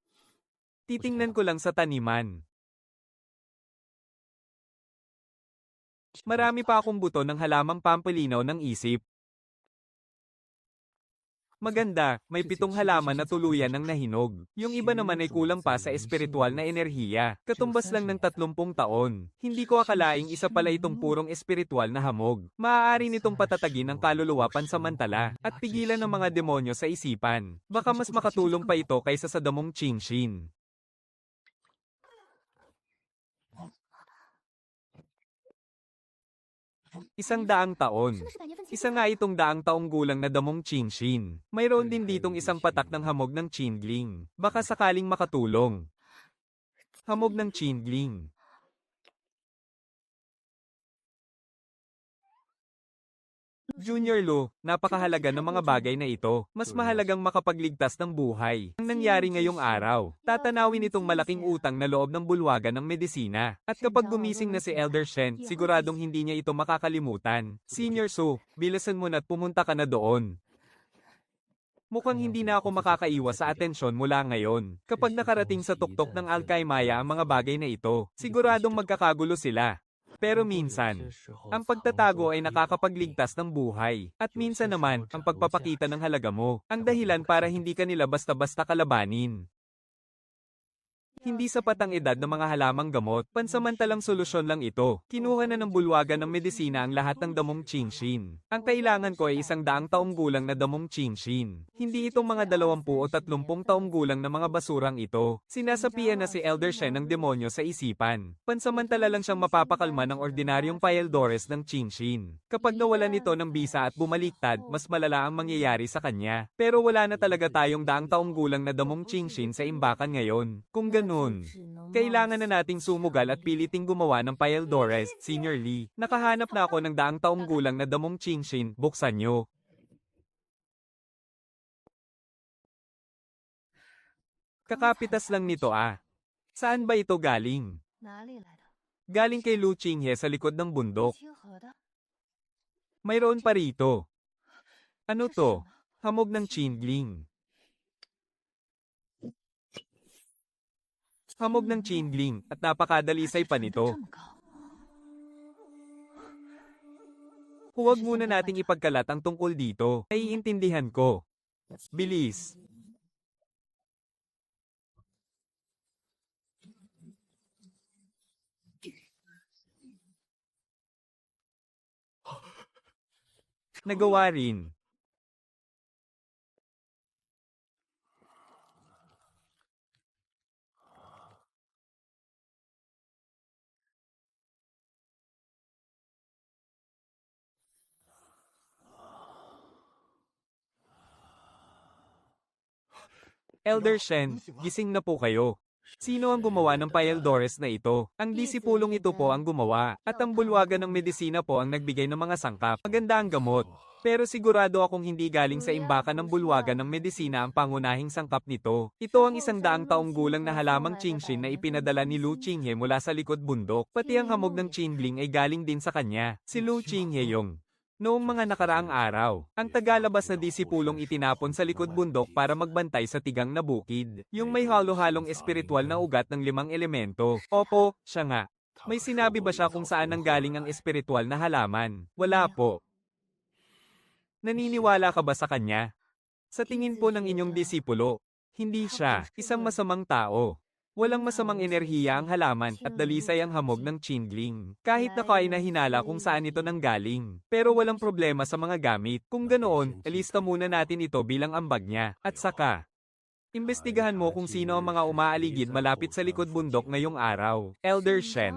Titingnan ko lang sa taniman. Marami pa akong buto ng halamang pampalinaw ng isip. Maganda, may 7 halaman na tuluyan ng nahinog. Yung iba naman ay kulang pa sa espiritual na enerhiya. Katumbas lang ng 30 taon. Hindi ko akalaing isa pala itong purong espiritual na hamog. Maaari nitong patatagin ang kaluluwa pansamantala at pigilan ng mga demonyo sa isipan. Baka mas makatulong pa ito kaysa sa damong Qingshin. 100 taon. Isa nga itong 100 taong gulang na damong Qingshin. Mayroon din ditong isang patak ng hamog ng Qingling. Baka sakaling makatulong. Hamog ng Qingling. Junior Lo, napakahalaga ng mga bagay na ito. Mas mahalagang makapagligtas ng buhay. Ang nangyari ngayong araw, tatanawin itong malaking utang na loob ng bulwagan ng medisina. At kapag gumising na si Elder Shen, siguradong hindi niya ito makakalimutan. Senior So, bilasan mo na't pumunta ka na doon. Mukhang hindi na ako makakaiwas sa atensyon mula ngayon. Kapag nakarating sa tuktok ng Alkaimaya ang mga bagay na ito, siguradong magkakagulo sila. Pero minsan, ang pagtatago ay nakakapagligtas ng buhay. At minsan naman, ang pagpapakita ng halaga mo, ang dahilan para hindi ka nila basta-basta kalabanin. Hindi sapat ang edad ng mga halamang gamot, pansamantalang solusyon lang ito. Kinuha na ng bulwagan ng medisina ang lahat ng damong Qingshin. Ang kailangan ko ay 100 taong gulang na damong Qingshin. Hindi itong mga 20 o 30 taong gulang na mga basurang ito. Sinasapian na si Elder Shen ng demonyo sa isipan. Pansamantala lang siyang mapapakalma ng ordinaryong Paeldores ng Qingshin. Kapag nawalan nito ng bisa at bumaliktad, mas malala ang mangyayari sa kanya. Pero wala na talaga tayong 100 taong gulang na damong Qingshin sa imbakan ngayon. Kung ganun, kailangan na nating sumugal at piliting gumawa ng Paeldores, Senior Lee. Nakahanap na ako ng 100 taong gulang na damong Qingshin, buksan nyo. Kakapitas lang nito ah. Saan ba ito galing? Galing kay Lu Qinghe sa likod ng bundok. Mayroon pa rito. Ano to? Hamog ng Qingling. Hamog ng Qingling, at napakadalisay pa nito. Huwag muna nating ipagkalat ang tungkol dito. Naiintindihan ko. Bilis. Nagawa rin. Elder Shen, gising na po kayo. Sino ang gumawa ng Paeldores na ito? Ang disipulong ito po ang gumawa, at ang bulwagan ng medisina po ang nagbigay ng mga sangkap. Maganda ang gamot. Pero sigurado akong hindi galing sa imbakan ng bulwagan ng medisina ang pangunahing sangkap nito. Ito ang 100 taong gulang na halamang Qingshin na ipinadala ni Lu Qinghe mula sa likod bundok. Pati ang hamog ng Qinbling ay galing din sa kanya. Si Lu Qinghe yung noong mga nakaraang araw, ang tagalabas na disipulong itinapon sa likod bundok para magbantay sa tigang na bukid. Yung may halo-halong espiritual na ugat ng 5 elemento. Opo, siya nga. May sinabi ba siya kung saan nanggaling ang espiritual na halaman? Wala po. Naniniwala ka ba sa kanya? Sa tingin po ng inyong disipulo, hindi siya isang masamang tao. Walang masamang enerhiya ang halaman at dalisay ang hamog ng Qinbling. Kahit na ko ay nahinala kung saan ito nanggaling. Pero walang problema sa mga gamit. Kung ganoon, ilista muna natin ito bilang ambag niya. At saka, imbestigahan mo kung sino ang mga umaaligid malapit sa likod bundok ngayong araw. Elder Shen.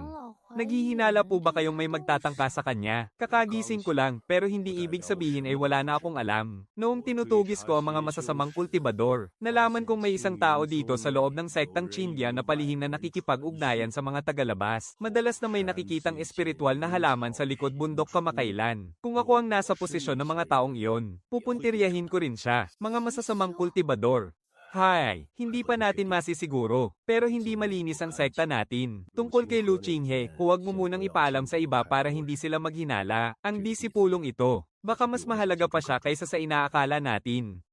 Naghihinala po ba kayong may magtatangka sa kanya? Kakagising ko lang, pero hindi ibig sabihin ay wala na akong alam. Noong tinutugis ko ang mga masasamang kultibador, nalaman kong may isang tao dito sa loob ng sektang Chindia na palihim na nakikipag-ugnayan sa mga tagalabas. Madalas na may nakikitang espiritual na halaman sa likod bundok kamakailan. Kung ako ang nasa posisyon ng mga taong iyon, pupuntiryahin ko rin siya. Mga masasamang kultibador. Hay, hindi pa natin masisiguro, pero hindi malinis ang sekta natin. Tungkol kay Lu Qinghe, huwag mo munang ipaalam sa iba para hindi sila maghinala. Ang disipulong ito, baka mas mahalaga pa siya kaysa sa inaakala natin.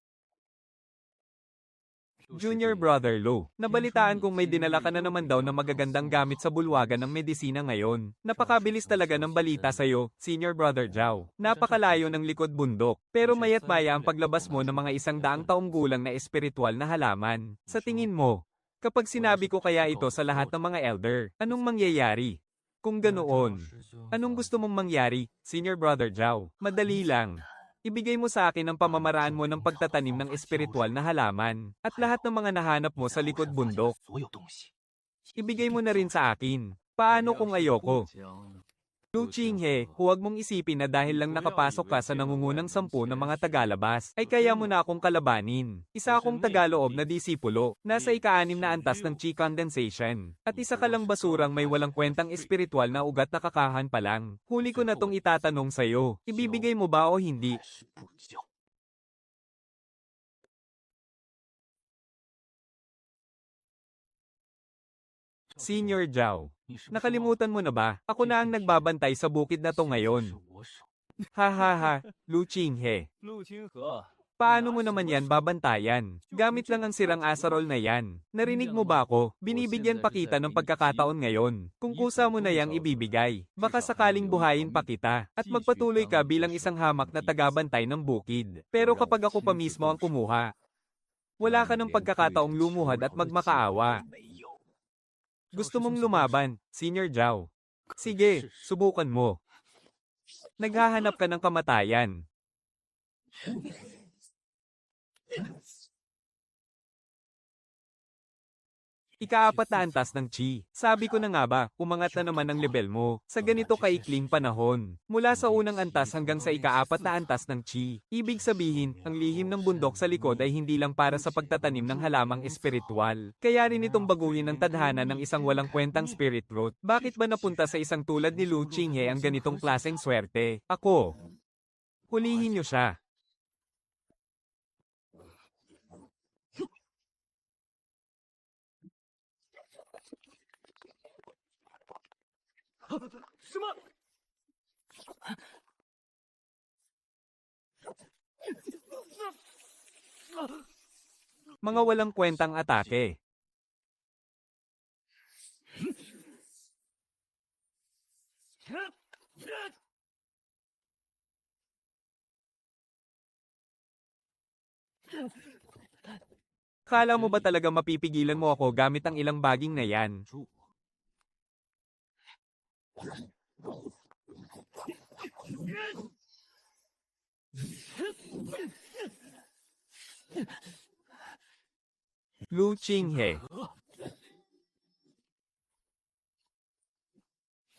Junior Brother Lu, nabalitaan kong may dinala ka na naman daw na magagandang gamit sa bulwagan ng medisina ngayon. Napakabilis talaga ng balita sa'yo, Senior Brother Zhao. Napakalayo ng likod bundok, pero mayat maya ang paglabas mo ng mga 100 taong gulang na espiritual na halaman. Sa tingin mo, kapag sinabi ko kaya ito sa lahat ng mga elder, anong mangyayari? Kung ganoon, anong gusto mong mangyari, Senior Brother Zhao? Madali lang. Ibigay mo sa akin ang pamamaraan mo ng pagtatanim ng espiritual na halaman, at lahat ng mga nahanap mo sa likod bundok. Ibigay mo na rin sa akin. Paano kung ayoko? Lu Qinghe, huwag mong isipin na dahil lang nakapasok ka sa nangungunang 10 ng mga tagalabas, ay kaya mo na akong kalabanin. Isa akong tagaloob na disipulo, nasa ika-6 na antas ng chi condensation. At isa ka lang basurang may walang kwentang espiritual na ugat na kakahan pa lang. Huli ko na tong itatanong sa'yo, ibibigay mo ba o hindi? Senior Zhao, nakalimutan mo na ba? Ako na ang nagbabantay sa bukid na to ngayon. Ha ha ha, Lu Qinghe. Paano mo naman yan babantayan? Gamit lang ang sirang asarol na yan. Narinig mo ba ako? Binibigyan pa kita ng pagkakataon ngayon. Kung kusa mo na yang ibibigay, baka sakaling buhayin pa kita, at magpatuloy ka bilang isang hamak na tagabantay ng bukid. Pero kapag ako pa mismo ang kumuha, wala ka ng pagkakataong lumuhad at magmakaawa. Gusto mong lumaban, Senior Zhao? Sige, subukan mo. Naghahanap ka ng kamatayan. Ika-4 na antas ng chi. Sabi ko na nga ba, umangat na naman ang level mo sa ganito kaikling panahon. Mula sa unang antas hanggang sa ika-4 na antas ng chi. Ibig sabihin, ang lihim ng bundok sa likod ay hindi lang para sa pagtatanim ng halamang espiritual. Kaya rin itong baguhin ng tadhana ng isang walang kwentang spirit root. Bakit ba napunta sa isang tulad ni Lu Qinghe ang ganitong klaseng swerte? Ako. Hulihin niyo siya. Mga walang kwentang atake. Kala mo ba talaga mapipigilan mo ako gamit ang ilang baging na yan? Lu Qinghe.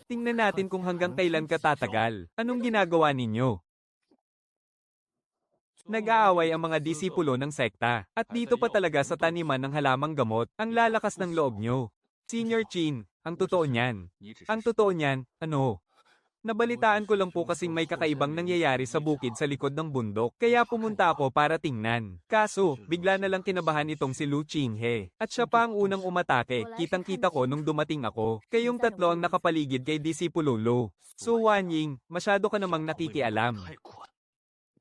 Tingnan natin kung hanggang kailan ka tatagal. Anong ginagawa ninyo? Nag-aaway ang mga disipulo ng sekta. At dito pa talaga sa taniman ng halamang gamot, ang lalakas ng loob nyo. Senior Chin, ang totoo niyan. Ang totoo niyan, ano? Nabalitaan ko lang po kasing may kakaibang nangyayari sa bukid sa likod ng bundok, kaya pumunta ako para tingnan. Kaso, bigla na lang kinabahan itong si Lu Qinghe. At siya pa ang unang umatake, kitang-kita ko nung dumating ako. Kayong tatlo ang nakapaligid kay Disipulo Lu. So Wanying, masyado ka namang nakikialam.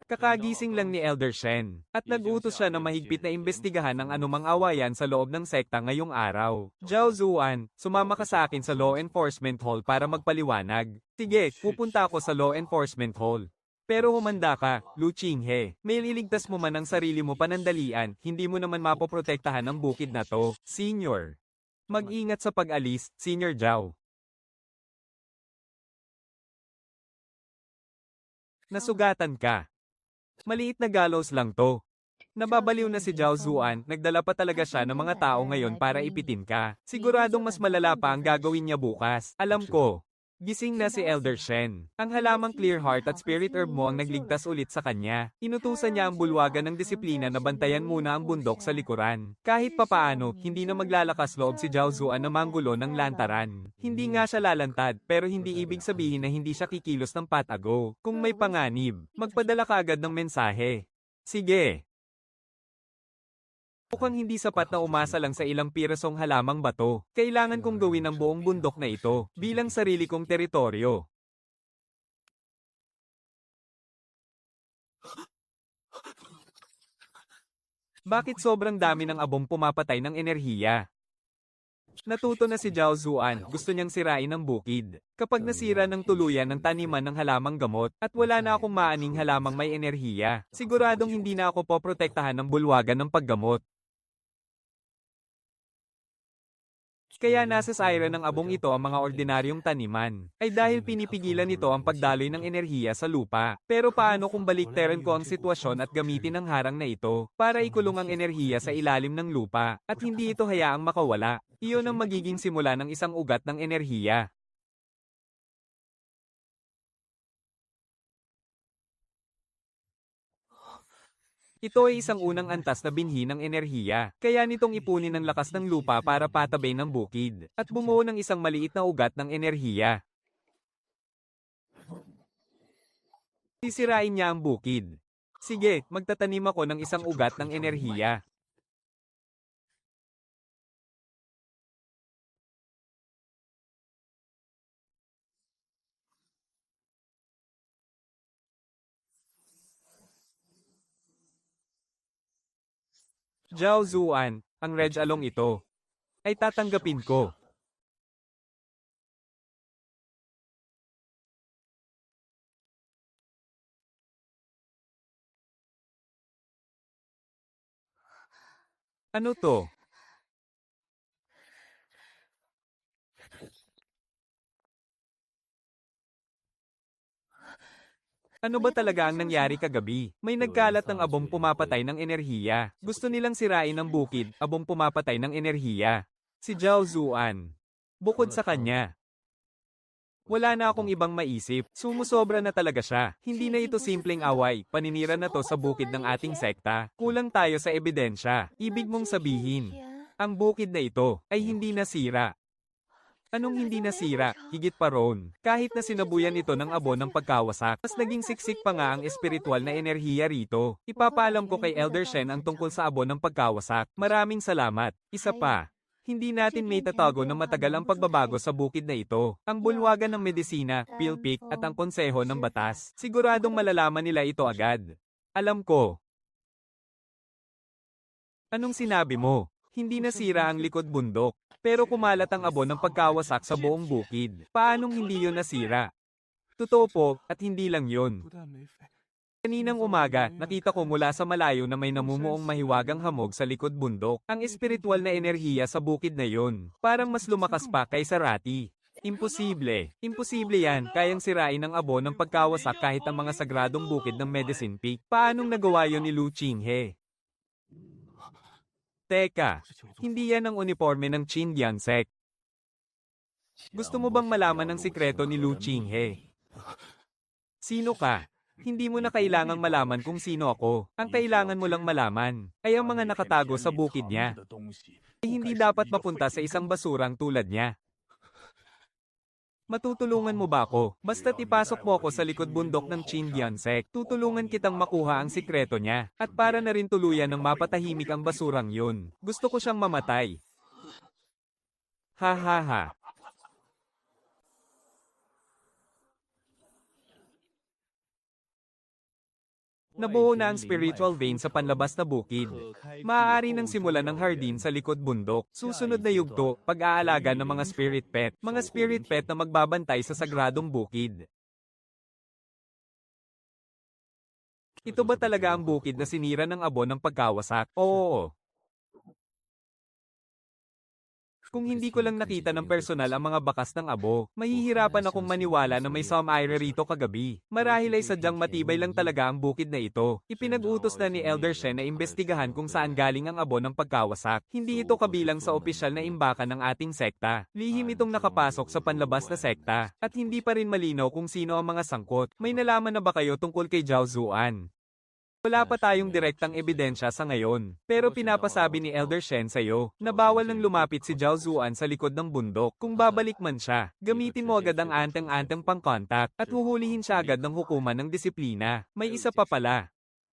Kakagising lang ni Elder Shen, at nag-utos siya na mahigpit na imbestigahan ang anumang awayan sa loob ng sekta ngayong araw. Zhao Zuan, sumama ka sa akin sa Law Enforcement Hall para magpaliwanag. Sige, pupunta ako sa Law Enforcement Hall. Pero humanda ka, Lu Qinghe. May liligtas mo man ang sarili mo panandalian, hindi mo naman mapoprotektahan ang bukid na to, Senior. Mag-ingat sa pag-alis, Senior Zhao. Nasugatan ka. Maliit na gallows lang to. Nababaliw na si Zhao Zuan, nagdala pa talaga siya ng mga tao ngayon para ipitin ka. Siguradong mas malala pa ang gagawin niya bukas. Alam ko. Gising na si Elder Shen. Ang halamang clear heart at spirit herb mo ang nagligtas ulit sa kanya. Inutusan niya ang bulwagan ng disiplina na bantayan muna ang bundok sa likuran. Kahit papaano, hindi na maglalakas loob si Zhao Zuan na manggulo ng lantaran. Hindi nga siya lalantad, pero hindi ibig sabihin na hindi siya kikilos ng patago. Kung may panganib, magpadala ka agad ng mensahe. Sige. Mukhang hindi sapat na umasa lang sa ilang pirasong halamang bato. Kailangan kong gawin ang buong bundok na ito bilang sarili kong teritoryo. Bakit sobrang dami ng abong pumapatay ng enerhiya? Natuto na si Zhao Zuan, gusto niyang sirain ang bukid. Kapag nasira ng tuluyan ng taniman ng halamang gamot, at wala na akong maaning halamang may enerhiya, siguradong hindi na ako poprotektahan ng bulwagan ng paggamot. Kaya nasa siren ng abong ito ang mga ordinaryong taniman, ay dahil pinipigilan nito ang pagdaloy ng enerhiya sa lupa. Pero paano kung baliktaran ko ang sitwasyon at gamitin ang harang na ito para ikulong ang enerhiya sa ilalim ng lupa at hindi ito hayaang makawala? Iyon ang magiging simula ng isang ugat ng enerhiya. Ito ay isang unang antas na binhi ng enerhiya, kaya nitong ipunin ang lakas ng lupa para patabay ng bukid, at bumuo ng isang maliit na ugat ng enerhiya. Sisirain niya ang bukid. Sige, magtatanim ako ng isang ugat ng enerhiya. Zhao Zuan, ang Reg Along ito, ay tatanggapin ko. Ano to? Ano ba talaga ang nangyari kagabi? May nagkalat ng abong pumapatay ng enerhiya. Gusto nilang sirain ang bukid, abong pumapatay ng enerhiya. Si Zhao Zuan. Bukod sa kanya, wala na akong ibang maisip. Sumusobra na talaga siya. Hindi na ito simpleng away. Paninira na to sa bukid ng ating sekta. Kulang tayo sa ebidensya. Ibig mong sabihin, ang bukid na ito ay hindi nasira. Anong hindi nasira, higit pa roon, kahit na sinabuyan ito ng abo ng pagkawasak, mas naging siksik pa nga ang espiritual na enerhiya rito. Ipapaalam ko kay Elder Shen ang tungkol sa abo ng pagkawasak. Maraming salamat. Isa pa, hindi natin may tatago na matagal ang pagbabago sa bukid na ito. Ang bulwagan ng medisina, PhilPic, at ang konseho ng batas. Siguradong malalaman nila ito agad. Alam ko. Anong sinabi mo? Hindi nasira ang likod bundok. Pero kumalat ang abo ng pagkawasak sa buong bukid. Paanong hindi yon nasira? Totoo po, at hindi lang yon. Kaninang umaga, nakita ko mula sa malayo na may namumuong mahiwagang hamog sa likod bundok. Ang espiritual na enerhiya sa bukid na yun. Parang mas lumakas pa kaysa Rati. Imposible. Imposible yan. Kayang sirain ng abo ng pagkawasak kahit ang mga sagradong bukid ng Medicine Peak. Paanong nagawa yun ni Lu Qinghe? Teka, hindi yan ang uniforme ng Qindian sect. Gusto mo bang malaman ang sikreto ni Lu Qinghe? Sino ka? Hindi mo na kailangang malaman kung sino ako. Ang kailangan mo lang malaman ay ang mga nakatago sa bukid niya. Ay hindi dapat mapunta sa isang basurang tulad niya. Matutulungan mo ba ako? Basta't ipasok mo ako sa likod bundok ng Qindian sect. Tutulungan kitang makuha ang sikreto niya. At para na rin tuluyan ng mapatahimik ang basurang yun. Gusto ko siyang mamatay. Ha ha ha. Nabuo na ang spiritual vein sa panlabas na bukid. Maaari nang simulan ng hardin sa likod bundok. Susunod na yugto, pag-aalaga ng mga spirit pet. Mga spirit pet na magbabantay sa sagradong bukid. Ito ba talaga ang bukid na sinira ng abo ng pagkawasak? Oo. Kung hindi ko lang nakita ng personal ang mga bakas ng abo, mahihirapan akong maniwala na may some ire rito kagabi. Marahil ay sadyang matibay lang talaga ang bukid na ito. Ipinag-utos na ni Elder Shen na imbestigahan kung saan galing ang abo ng pagkawasak. Hindi ito kabilang sa opisyal na imbakan ng ating sekta. Lihim itong nakapasok sa panlabas na sekta. At hindi pa rin malinaw kung sino ang mga sangkot. May nalaman na ba kayo tungkol kay Zhao Zuan? Wala pa tayong direktang ebidensya sa ngayon. Pero pinapasabi ni Elder Shen sa'yo na bawal nang lumapit si Zhao Zuan sa likod ng bundok. Kung babalik man siya, gamitin mo agad ang anteng-anteng pang-contact at huhulihin siya agad ng hukuman ng disiplina. May isa pa pala.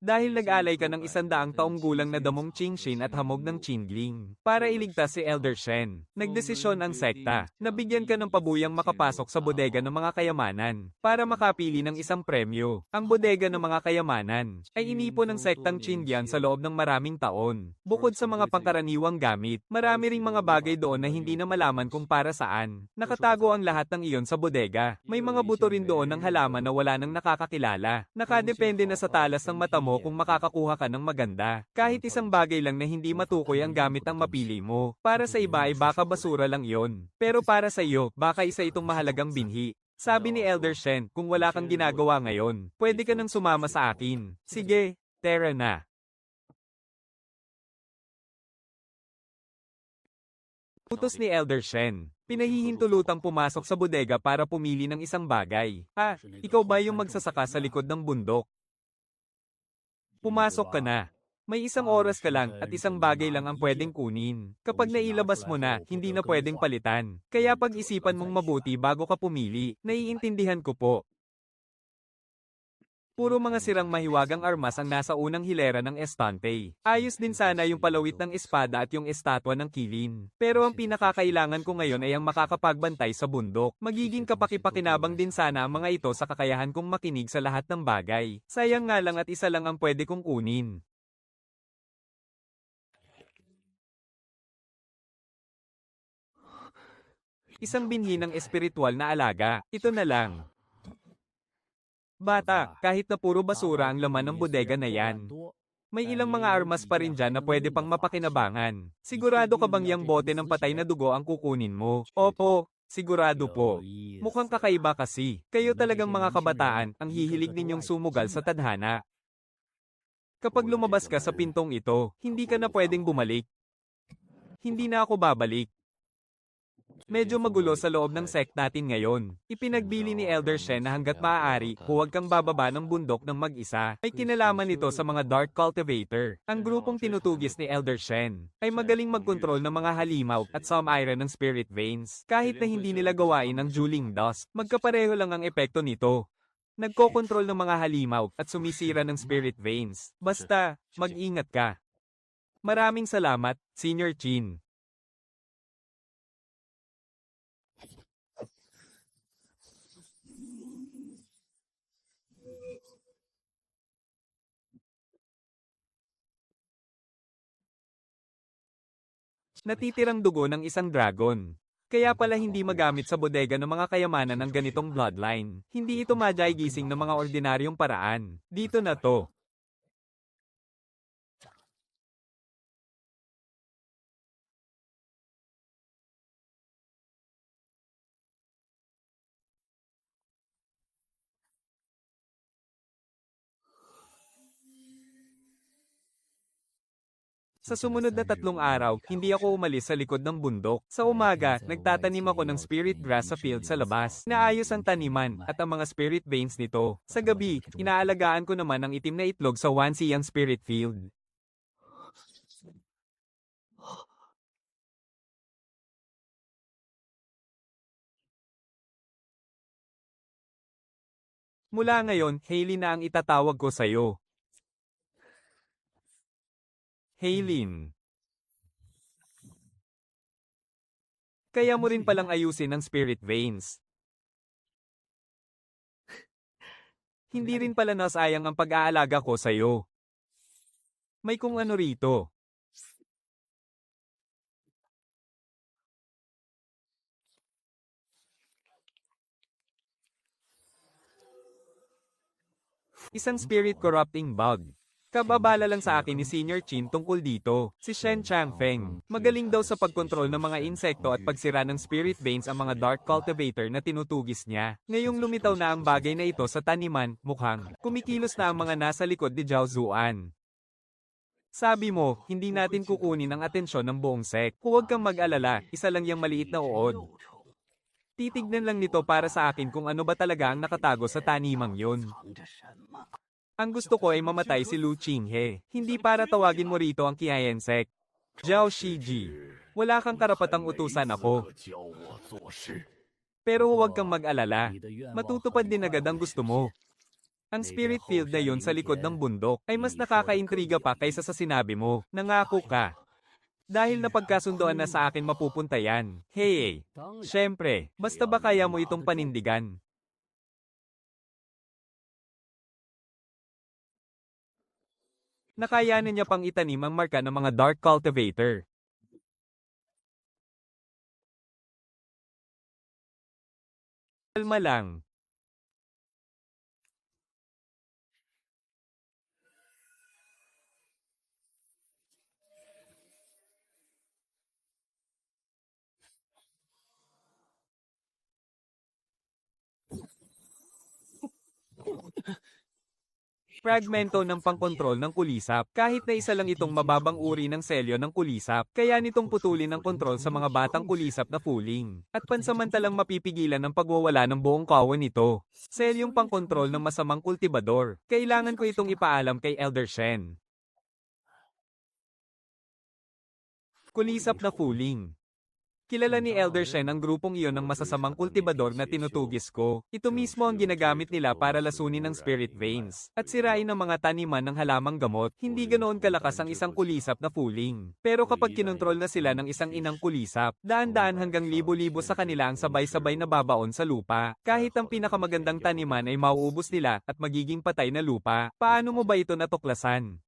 Dahil nag-alay ka ng 100 taong gulang na damong Qingxin at hamog ng Qingling para iligtas si Elder Shen. Nagdesisyon ang sekta na bigyan ka ng pabuyang makapasok sa bodega ng mga kayamanan para makapili ng isang premyo. Ang bodega ng mga kayamanan ay inipon ng sektang Qindian sa loob ng maraming taon. Bukod sa mga pangkaraniwang gamit, marami ring mga bagay doon na hindi na malaman kung para saan. Nakatago ang lahat ng iyon sa bodega. May mga buto rin doon ng halaman na wala nang nakakakilala. Nakadepende na sa talas ng mata mo kung makakakuha ka ng maganda. Kahit isang bagay lang na hindi matukoy ang gamit ang mapili mo. Para sa iba ay baka basura lang yon. Pero para sa iyo, baka isa itong mahalagang binhi. Sabi ni Elder Shen, kung wala kang ginagawa ngayon, pwede ka nang sumama sa akin. Sige, tara na. Utos ni Elder Shen. Pinahihintulutang pumasok sa bodega para pumili ng isang bagay. Ikaw ba yung magsasaka sa likod ng bundok? Pumasok ka na. May 1 oras ka lang at isang bagay lang ang pwedeng kunin. Kapag nailabas mo na, hindi na pwedeng palitan. Kaya pag-isipan mong mabuti bago ka pumili. Naiintindihan ko po. Puro mga sirang mahiwagang armas ang nasa unang hilera ng estante. Ayos din sana yung palawit ng espada at yung estatwa ng kilin. Pero ang pinakakailangan ko ngayon ay ang makakapagbantay sa bundok. Magiging kapaki-pakinabang din sana ang mga ito sa kakayahan kong makinig sa lahat ng bagay. Sayang nga lang at isa lang ang pwede kong kunin. Isang binhi ng espiritual na alaga. Ito na lang. Bata, kahit na puro basura ang laman ng bodega na yan. May ilang mga armas pa rin dyan na pwede pang mapakinabangan. Sigurado ka bang yung bote ng patay na dugo ang kukunin mo? Opo, sigurado po. Mukhang kakaiba kasi. Kayo talagang mga kabataan ang hihilig ninyong sumugal sa tadhana. Kapag lumabas ka sa pintong ito, hindi ka na pwedeng bumalik. Hindi na ako babalik. Medyo magulo sa loob ng sect natin ngayon. Ipinagbili ni Elder Shen na hanggat maaari, huwag kang bababa ng bundok ng mag-isa. May kinalaman ito sa mga Dark Cultivator. Ang grupong tinutugis ni Elder Shen ay magaling magkontrol ng mga halimaw at some iron ng spirit veins. Kahit na hindi nila gawain ang Juling Dust, magkapareho lang ang epekto nito. Nagkokontrol ng mga halimaw at sumisira ng spirit veins. Basta, mag-ingat ka. Maraming salamat, Senior Chin. Natitirang dugo ng isang dragon. Kaya pala hindi magamit sa bodega ng mga kayamanan ng ganitong bloodline. Hindi ito madyay gising ng mga ordinaryong paraan. Dito na to. Sa sumunod na 3 araw, hindi ako umalis sa likod ng bundok. Sa umaga, nagtatanim ako ng spirit grass sa field sa labas. Naayos ang taniman at ang mga spirit veins nito. Sa gabi, inaalagaan ko naman ang itim na itlog sa Wansiyang spirit field. Mula ngayon, Hayley na ang itatawag ko sa'yo. Haylin. Kaya mo rin palang ayusin ang spirit veins. Hindi rin pala nasayang ang pag-aalaga ko sa'yo. May kung ano rito. Isang spirit corrupting bug. Kababala lang sa akin ni Senior Chin tungkol dito. Si Shen Changfeng. Magaling daw sa pagkontrol ng mga insekto at pagsira ng spirit veins ang mga dark cultivator na tinutugis niya. Ngayong lumitaw na ang bagay na ito sa taniman, mukhang kumikilos na ang mga nasa likod ni Zhao Zuan. Sabi mo, hindi natin kukunin ang atensyon ng buong sect. Huwag kang mag-alala, isa lang yung maliit na uod. Titignan lang nito para sa akin kung ano ba talaga ang nakatago sa tanimang yun. Ang gusto ko ay mamatay si Lu Qinghe, hindi para tawagin mo rito ang Qian sect. Zhao Shiji, wala kang karapatang utusan ako. Pero huwag kang mag-alala, matutupad din agad ang gusto mo. Ang spirit field na yun sa likod ng bundok ay mas nakakaintriga pa kaysa sa sinabi mo, nangako ka. Dahil napagkasundoan na sa akin mapupunta yan. Hey, syempre, basta ba kaya mo itong panindigan? Nakayanan niya pang itanim ang marka ng mga dark cultivator. Kalma lang. Fragmento ng pangkontrol ng kulisap. Kahit na isa lang itong mababang uri ng selyo ng kulisap, kaya nitong putulin ang kontrol sa mga batang kulisap na fooling. At pansamantalang mapipigilan ang pagwawala ng buong kawan nito. Selyong pangkontrol ng masamang kultibador. Kailangan ko itong ipaalam kay Elder Shen. Kulisap na fooling. Kilala ni Elder Shen ang grupong iyon ng masasamang kultibador na tinutugis ko. Ito mismo ang ginagamit nila para lasunin ang spirit veins at sirain ang mga taniman ng halamang gamot. Hindi ganoon kalakas ang isang kulisap na fooling. Pero kapag kinontrol na sila ng isang inang kulisap, daan-daan hanggang libo-libo sa kanila ang sabay-sabay na babaon sa lupa. Kahit ang pinakamagandang taniman ay mauubos nila at magiging patay na lupa. Paano mo ba ito natuklasan?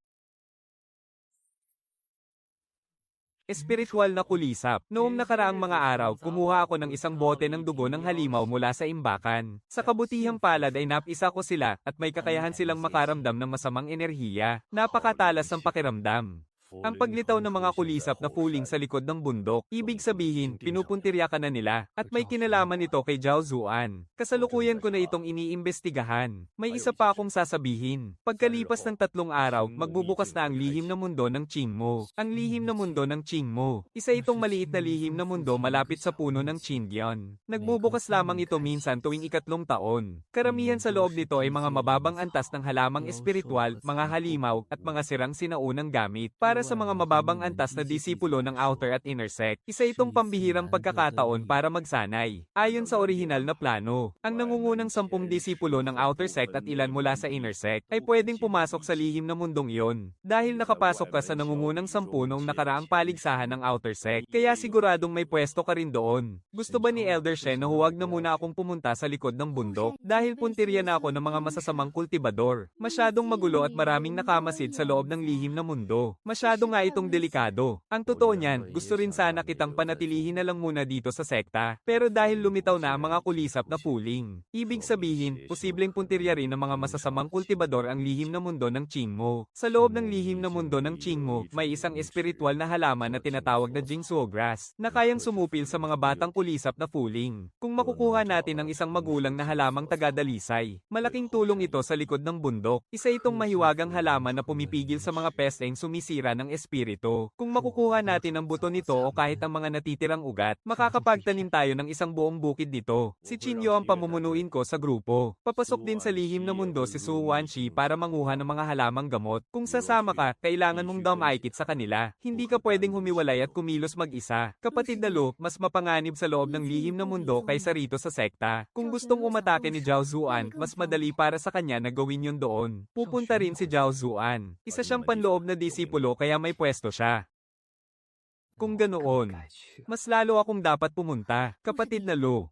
Espiritual na kulisap. Noong nakaraang mga araw, kumuha ako ng isang bote ng dugo ng halimaw mula sa imbakan. Sa kabutihang palad ay napisa ko sila at may kakayahan silang makaramdam ng masamang enerhiya. Napakatalas ng pakiramdam. Ang paglitaw ng mga kulisap na fooling sa likod ng bundok, ibig sabihin, pinupuntirya ka na nila, at may kinalaman ito kay Zhao Zuan. Kasalukuyan ko na itong iniimbestigahan. May isa pa akong sasabihin. Pagkalipas ng 3 araw, magbubukas na ang lihim na mundo ng Qingmo. Ang lihim na mundo ng Qingmo. Isa itong maliit na lihim na mundo malapit sa puno ng Qingdian. Nagbubukas lamang ito minsan tuwing 3 taon. Karamihan sa loob nito ay mga mababang antas ng halamang espiritual, mga halimaw, at mga sirang sinaunang gamit. Para sa mga mababang antas na disipulo ng outer at inner sect, isa itong pambihirang pagkakataon para magsanay. Ayon sa orihinal na plano, ang nangungunang 10 disipulo ng outer sect at ilan mula sa inner sect ay pwedeng pumasok sa lihim na mundong iyon. Dahil nakapasok ka sa nangungunang 10 noong nakaraang paligsahan ng outer sect, kaya siguradong may pwesto ka rin doon. Gusto ba ni Elder Shen na huwag na muna akong pumunta sa likod ng bundok? Dahil puntirya na ako ng mga masasamang kultibador. Masyadong magulo at maraming nakamasid sa loob ng lihim na mundo. Masyadong Masyado nga itong delikado. Ang totoo niyan, gusto rin sana kitang panatilihin na lang muna dito sa sekta. Pero dahil lumitaw na ang mga kulisap na puling, ibig sabihin, posibleng puntirya rin ng mga masasamang kultibador ang lihim na mundo ng Qingmo. Sa loob ng lihim na mundo ng Qingmo, may isang espiritual na halaman na tinatawag na Jingsuo Grass, na kayang sumupil sa mga batang kulisap na puling. Kung makukuha natin ang isang magulang na halamang taga-dalisay, malaking tulong ito sa likod ng bundok. Isa itong mahiwagang halaman na pumipigil sa mga pesteng sumisira ng espiritu. Kung makukuha natin ang buto nito o kahit ang mga natitirang ugat, makakapagtanim tayo ng isang buong bukid dito. Si Chinyo ang pamumunuin ko sa grupo. Papasok din sa lihim na mundo si Su Wanshi para manguha ng mga halamang gamot. Kung sasama ka, kailangan mong damaikit sa kanila. Hindi ka pwedeng humiwalay at kumilos mag-isa. Kapatid na Lu, mas mapanganib sa loob ng lihim na mundo kaysa rito sa sekta. Kung gustong umatake ni Zhao Zuan, mas madali para sa kanya na gawin yun doon. Pupunta rin si Zhao Zuan. Isa siyang panloob na disipulo kaya may pwesto siya. Kung ganoon, mas lalo akong dapat pumunta, kapatid na Lu.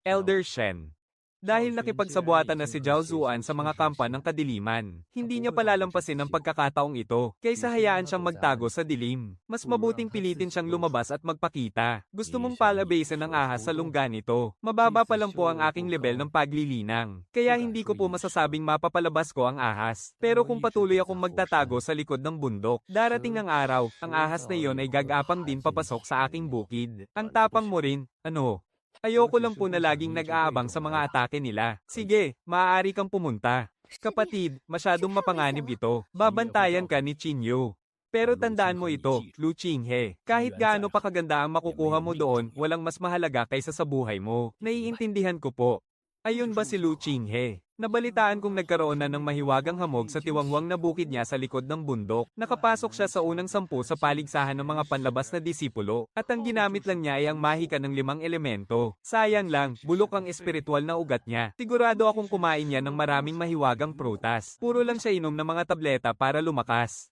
Elder Shen. Dahil nakipagsabuatan na si Zhao Zuan sa mga kampa ng kadiliman, hindi niya palalampasin ang pagkakataong ito, kaysa hayaan siyang magtago sa dilim. Mas mabuting pilitin siyang lumabas at magpakita. Gusto mong palabasin ng ahas sa lungga nito. Mababa pa lang po ang aking level ng paglilinang, kaya hindi ko po masasabing mapapalabas ko ang ahas. Pero kung patuloy akong magtatago sa likod ng bundok, darating ang araw, ang ahas na iyon ay gagapang din papasok sa aking bukid. Ang tapang mo rin, ano? Ayoko lang po na laging nag-aabang sa mga atake nila. Sige, maaari kang pumunta. Kapatid, masyadong mapanganib ito. Babantayan ka ni Chinyo. Pero tandaan mo ito, Lu Qinghe. Kahit gaano pa kaganda ang makukuha mo doon, walang mas mahalaga kaysa sa buhay mo. Naiintindihan ko po. Ayun ba si Lu Qinghe? Nabalitaan kong nagkaroon na ng mahiwagang hamog sa tiwangwang na bukid niya sa likod ng bundok. Nakapasok siya sa unang 10 sa paligsahan ng mga panlabas na disipulo, at ang ginamit lang niya ay ang mahika ng 5 elemento. Sayang lang, bulok ang espiritual na ugat niya. Sigurado akong kumain niya ng maraming mahiwagang prutas. Puro lang siya inom ng mga tableta para lumakas.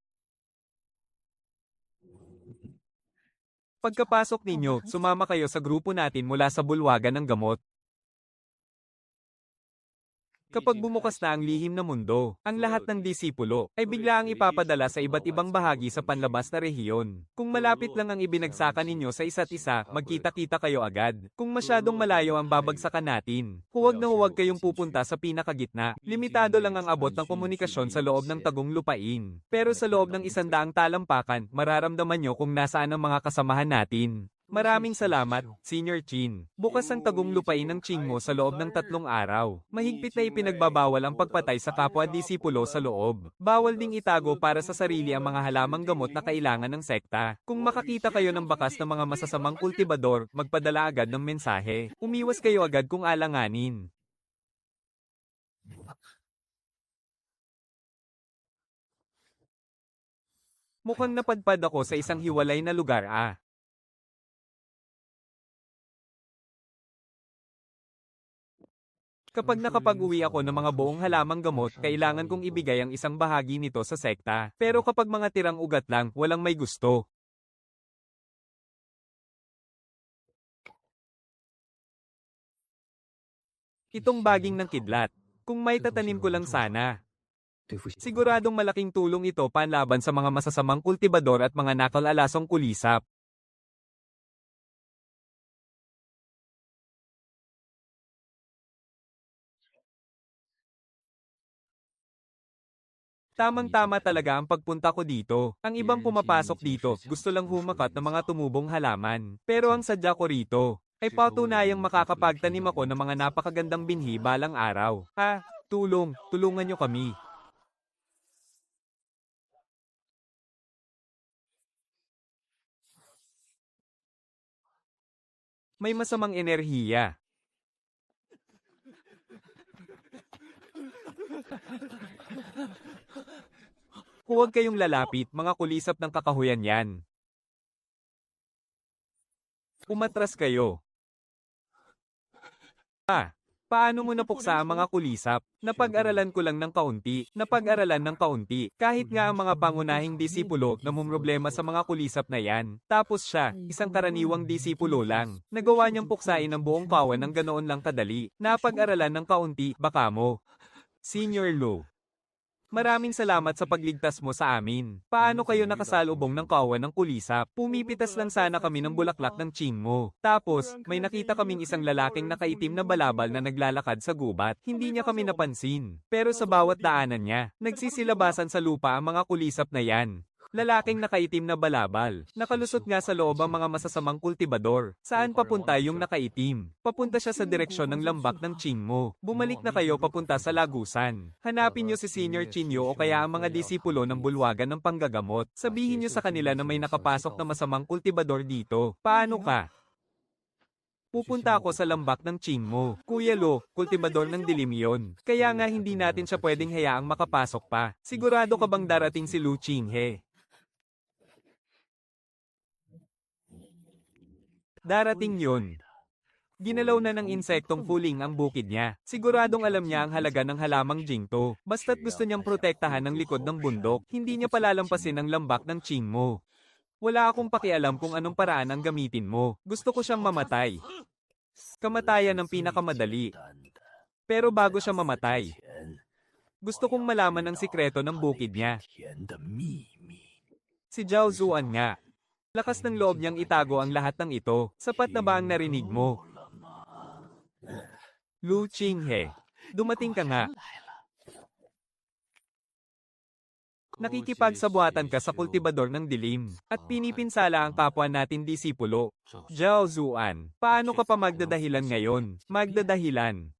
Pagkapasok ninyo, sumama kayo sa grupo natin mula sa bulwagan ng gamot. Kapag bumukas na ang lihim na mundo, ang lahat ng disipulo ay bigla ang ipapadala sa iba't ibang bahagi sa panlabas na rehiyon. Kung malapit lang ang ibinagsakan ninyo sa isa't isa, magkita-kita kayo agad. Kung masyadong malayo ang babagsakan natin, huwag na huwag kayong pupunta sa pinakagitna. Limitado lang ang abot ng komunikasyon sa loob ng tagong lupain. Pero sa loob ng 100 talampakan, mararamdaman nyo kung nasaan ang mga kasamahan natin. Maraming salamat, Senior Chin. Bukas ang tagong lupain ng Qingmo sa loob ng 3 araw. Mahigpit na ipinagbabawal ang pagpatay sa kapwa-disipulo sa loob. Bawal ding itago para sa sarili ang mga halamang gamot na kailangan ng sekta. Kung makakita kayo ng bakas ng mga masasamang kultibador, magpadala agad ng mensahe. Umiwas kayo agad kung alanganin. Mukhang napadpad ako sa isang hiwalay na lugar Kapag nakapag-uwi ako ng mga buong halamang gamot, kailangan kong ibigay ang isang bahagi nito sa sekta. Pero kapag mga tirang ugat lang, walang may gusto. Itong baging ng kidlat. Kung may tatanim ko lang sana. Siguradong malaking tulong ito panlaban sa mga masasamang kultibador at mga nakalalasong kulisap. Tamang-tama talaga ang pagpunta ko dito. Ang ibang pumapasok dito, gusto lang humakat ng mga tumubong halaman. Pero ang sadya ko rito, ay patunayang makakapagtanim ako ng mga napakagandang binhi balang araw. Tulungan nyo kami. May masamang enerhiya. Huwag kayong lalapit, mga kulisap ng kakahuyan yan. Umatras kayo. Paano mo napuksa ang mga kulisap? Napag-aralan ko lang ng kaunti. Kahit nga ang mga pangunahing disipulo na problema sa mga kulisap na yan. Tapos siya, isang karaniwang disipulo lang. Nagawa niyang puksain ang buong kawan ng ganoon lang kadali. Napag-aralan ng kaunti, baka mo. Senior Lu. Maraming salamat sa pagligtas mo sa amin. Paano kayo nakasalubong ng kawan ng kulisap? Pumipitas lang sana kami ng bulaklak ng ching mo. Tapos, may nakita kaming isang lalaking nakaitim na balabal na naglalakad sa gubat. Hindi niya kami napansin. Pero sa bawat daanan niya, nagsisilabasan sa lupa ang mga kulisap na yan. Lalaking nakaitim na balabal. Nakalusot nga sa loob ang mga masasamang kultibador. Saan papunta yung nakaitim? Papunta siya sa direksyon ng lambak ng ching mo. Bumalik na kayo papunta sa lagusan. Hanapin niyo si Senior Chinyo o kaya ang mga disipulo ng bulwagan ng panggagamot. Sabihin niyo sa kanila na may nakapasok na masamang kultibador dito. Paano ka? Pupunta ako sa lambak ng ching mo. Kuya Lo, kultibador ng dilim yun. Kaya nga hindi natin siya pwedeng hayaang makapasok pa. Sigurado ka bang darating si Lu Chinghe? Darating yun. Ginalaw na ng insektong fuling ang bukid niya. Siguradong alam niya ang halaga ng halamang jingto. Basta't gusto niyang protektahan ng likod ng bundok, hindi niya palalampasin ang lambak ng ching mo. Wala akong pakialam kung anong paraan ang gamitin mo. Gusto ko siyang mamatay. Kamatayan ang pinakamadali. Pero bago siya mamatay, gusto kong malaman ang sikreto ng bukid niya. Si Zhao Zuan nga. Lakas ng loob niyang itago ang lahat ng ito. Sapat na ba ang narinig mo? Lu Chinghe, dumating ka nga. Nakikipagsabuatan ka sa kultibador ng dilim at pinipinsala ang kapwa natin disipulo. Zhao Zuan, paano ka pa magdadahilan ngayon? Magdadahilan.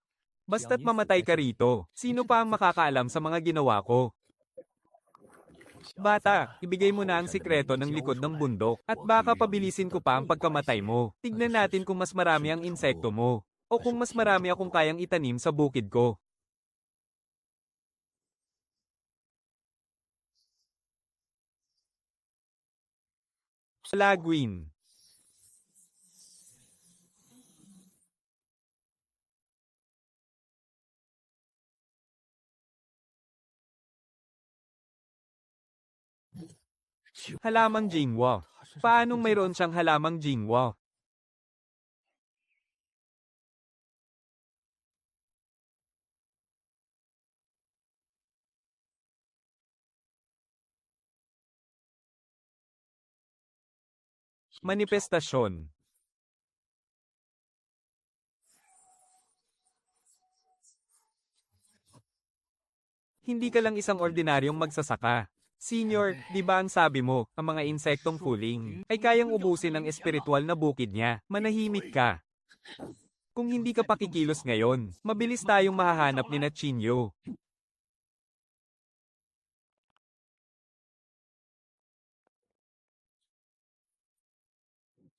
Basta't mamatay ka rito, sino pa ang makakaalam sa mga ginawa ko? Bata, ibigay mo na ang sikreto ng likod ng bundok at baka pabilisin ko pa ang pagkamatay mo. Tignan natin kung mas marami ang insekto mo o kung mas marami akong kayang itanim sa bukid ko. Laguin. Halamang Jingwo. Paanong mayroon siyang halamang Jingwo? Manifestasyon. Hindi ka lang isang ordinaryong magsasaka. Senior, di ba ang sabi mo, ang mga insektong fuling ay kayang ubusin ang espiritual na bukid niya. Manahimik ka. Kung hindi ka pakikilos ngayon, mabilis tayong mahahanap ni na Chinyo.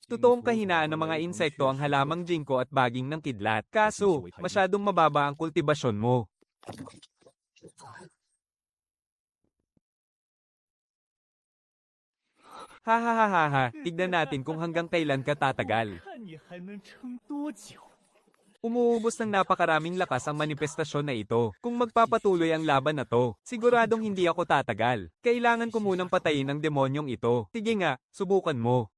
Totoong kahinaan ng mga insekto ang halamang jingko at baging ng kidlat. Kaso, masyadong mababa ang kultibasyon mo. Hahaha, tignan natin kung hanggang kailan ka tatagal. Umuubos ng napakaraming lakas ang manifestasyon na ito. Kung magpapatuloy ang laban na to, siguradong hindi ako tatagal. Kailangan ko munang patayin ang demonyong ito. Sige nga, subukan mo.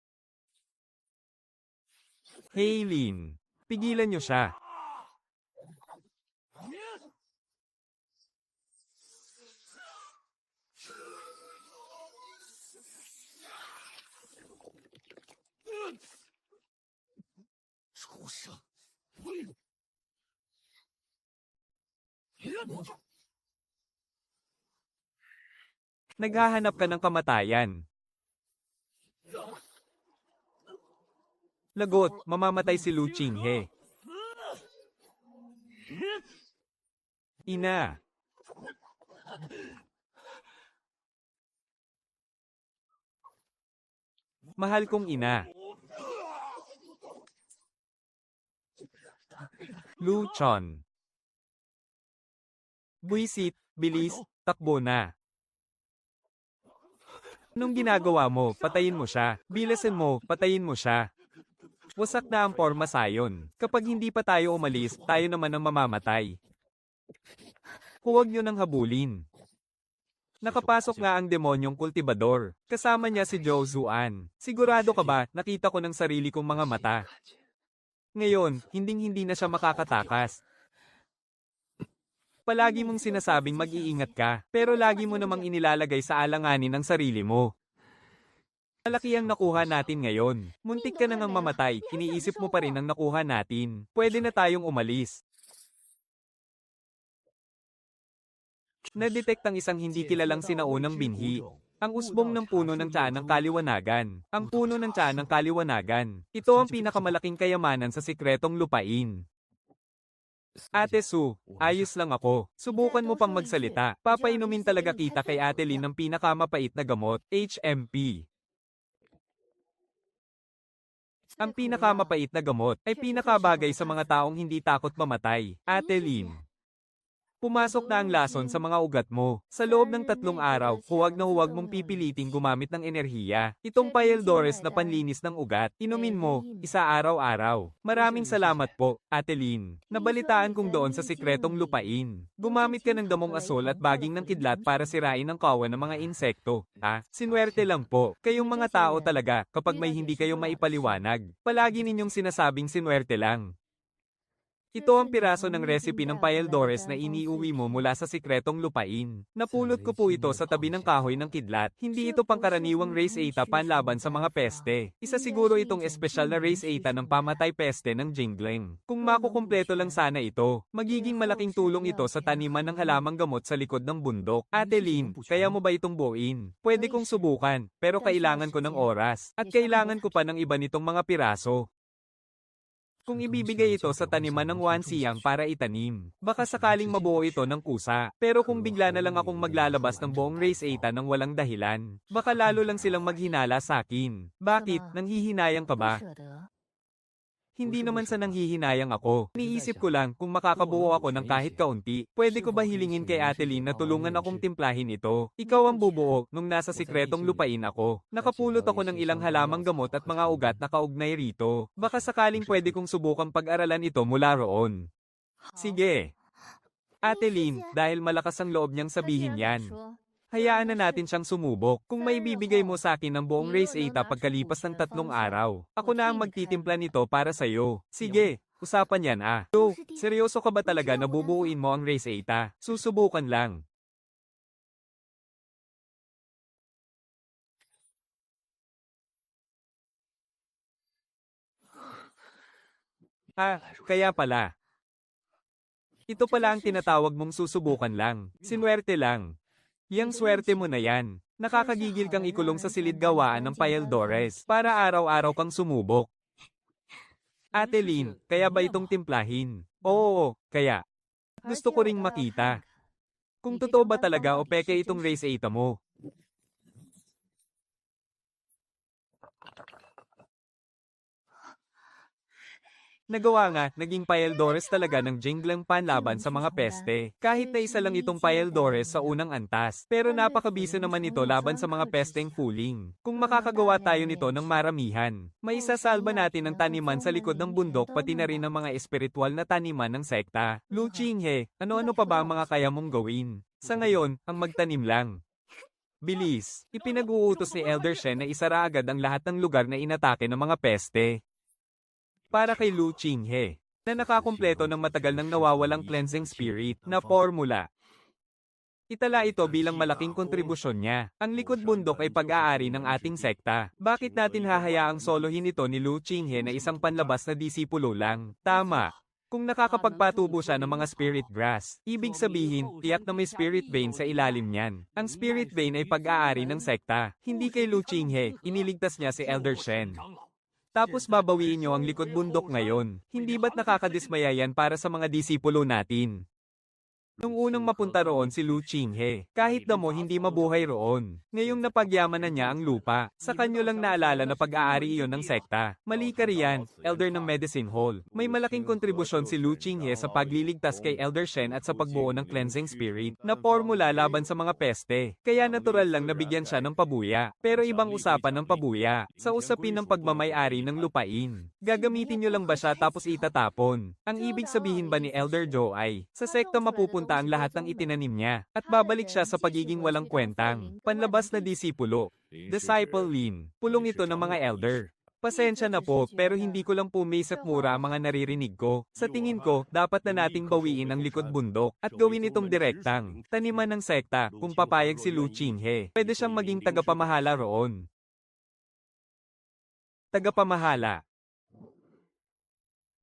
Hey Lin, pigilan niyo siya. Naghahanap ka ng kamatayan. Lagot, mamamatay si Lu Chinghe. Ina. Mahal kong ina. Lu Chon. Buisit, bilis, takbo na. Anong ginagawa mo? Patayin mo siya. Bilasan mo, patayin mo siya. Wasak na ang porma sayon. Kapag hindi pa tayo umalis, tayo naman ang mamamatay. Huwag niyo nang habulin. Nakapasok nga ang demonyong kultibador. Kasama niya si Zhao Zuan. Sigurado ka ba, nakita ko ng sarili kong mga mata. Ngayon, hinding-hindi na siya makakatakas. Palagi mong sinasabing mag-iingat ka, pero lagi mo namang inilalagay sa alanganin ang sarili mo. Malaki ang nakuha natin ngayon. Muntik ka na ngang mamatay, iniisip mo pa rin ang nakuha natin. Pwede na tayong umalis. Na-detect ang isang hindi kilalang sinaunang binhi. Ang usbong ng puno ng tiyan ng kaliwanagan. Ang puno ng tiyan ng kaliwanagan. Ito ang pinakamalaking kayamanan sa sikretong lupain. Ate Sue, ayos lang ako. Subukan mo pang magsalita. Papainumin talaga kita kay Ate Lynn ng pinakamapait na gamot, HMP. Ang pinakamapait na gamot ay pinakabagay sa mga taong hindi takot mamatay, Ate Lynn. Pumasok na ang lason sa mga ugat mo. Sa loob ng 3 araw, huwag na huwag mong pipiliting gumamit ng enerhiya. Itong Payaldores na panlinis ng ugat, inumin mo, isa araw-araw. Maraming salamat po, Ate Lynn. Nabalitaan kong doon sa sikretong lupain. Gumamit ka ng damong asol at baging ng kidlat para sirain ang kawan ng mga insekto. Sinwerte lang po. Kayong mga tao talaga, kapag may hindi kayo maipaliwanag. Palagi ninyong sinasabing sinwerte lang. Ito ang piraso ng recipe ng Payaldores na iniuwi mo mula sa sikretong lupain. Napulot ko po ito sa tabi ng kahoy ng kidlat. Hindi ito pangkaraniwang race 8 panlaban sa mga peste. Isa siguro itong espesyal na race 8 ng pamatay peste ng Jingling. Kung makukumpleto lang sana ito, magiging malaking tulong ito sa taniman ng halamang gamot sa likod ng bundok. Ate Lynn, kaya mo ba itong buuin? Pwede kong subukan, pero kailangan ko ng oras. At kailangan ko pa ng iba nitong mga piraso. Kung ibibigay ito sa taniman ng Wansiyang para itanim, baka sakaling mabuo ito ng kusa. Pero kung bigla na lang akong maglalabas ng buong race 8 ng walang dahilan, baka lalo lang silang maghinala sa akin. Bakit? Nanghihinayang ka ba? Hindi naman sa nanghihinayang ako. Niisip ko lang kung makakabuo ako ng kahit kaunti. Pwede ko ba hilingin kay Ate Lynn na tulungan akong timplahin ito? Ikaw ang bubuo nung nasa sikretong lupain ako. Nakapulot ako ng ilang halamang gamot at mga ugat na kaugnay rito. Baka sakaling pwede kong subukang pag-aralan ito mula roon. Sige. Ate Lynn, dahil malakas ang loob niyang sabihin yan. Hayaan na natin siyang sumubok. Kung may bibigay mo sa akin ng buong race 8 pagkalipas ng 3 araw, ako na ang magtitimpla nito para sa'yo. Sige, usapan yan So, seryoso ka ba talaga na bubuuin mo ang race 8? Susubukan lang. Kaya pala. Ito pala ang tinatawag mong susubukan lang. Sinwerte lang. Yang swerte mo na yan. Nakakagigil kang ikulong sa silid gawaan ng Payaldores para araw-araw kang sumubok. Ate Lynn, kaya ba itong timplahin? Oo, kaya. Gusto ko ring makita. Kung totoo ba talaga o peke itong race 8 mo. Nagawa nga, naging Payaldores talaga ng Jingling panlaban sa mga peste. Kahit na isa lang itong Payaldores sa unang antas. Pero napakabisa naman ito laban sa mga pesteng fuling. Kung makakagawa tayo nito ng maramihan, may isasalba natin ang taniman sa likod ng bundok pati na rin ang mga espiritual na taniman ng sekta. Lu Qinghe, ano-ano pa ba ang mga kaya mong gawin? Sa ngayon, ang magtanim lang. Bilis, ipinag-uutos ni Elder Shen na isara agad ang lahat ng lugar na inatake ng mga peste. Para kay Lu Qinghe, na nakakumpleto ng matagal nang nawawalang cleansing spirit na formula. Itala ito bilang malaking kontribusyon niya. Ang likod bundok ay pag-aari ng ating sekta. Bakit natin hahayaang solohin ito ni Lu Qinghe na isang panlabas na disipulo lang? Tama. Kung nakakapagpatubo siya ng mga spirit grass, ibig sabihin, tiyak na may spirit vein sa ilalim niyan. Ang spirit vein ay pag-aari ng sekta. Hindi kay Lu Qinghe, iniligtas niya si Elder Shen. Tapos babawiin niyo ang likod bundok ngayon. Hindi ba't nakakadismaya yan para sa mga disipulo natin? Nung unang mapunta roon si Lu Qinghe, kahit damo hindi mabuhay roon. Ngayong napagyaman na niya ang lupa, sa kanyo lang naalala na pag-aari iyon ng sekta. Mali ka riyan, Elder ng Medicine Hall. May malaking kontribusyon si Lu Qinghe sa pagliligtas kay Elder Shen at sa pagbuo ng cleansing spirit na formula laban sa mga peste. Kaya natural lang nabigyan siya ng pabuya. Pero ibang usapan ng pabuya, sa usapin ng pagmamay-ari ng lupain. Gagamitin nyo lang ba siya tapos itatapon? Ang ibig sabihin ba ni Elder Joe ay, sa sekta mapupunta ang lahat ng itinanim niya, at babalik siya sa pagiging walang kwentang, panlabas na disipulo. Disciple Lin, pulong ito ng mga elder. Pasensya na po, pero hindi ko lang po maisip mura ang mga naririnig ko. Sa tingin ko, dapat na nating bawiin ang likod bundok at gawin itong direktang taniman ng sekta kung papayag si Lu Qinghe. Pwede siyang maging tagapamahala roon. Tagapamahala.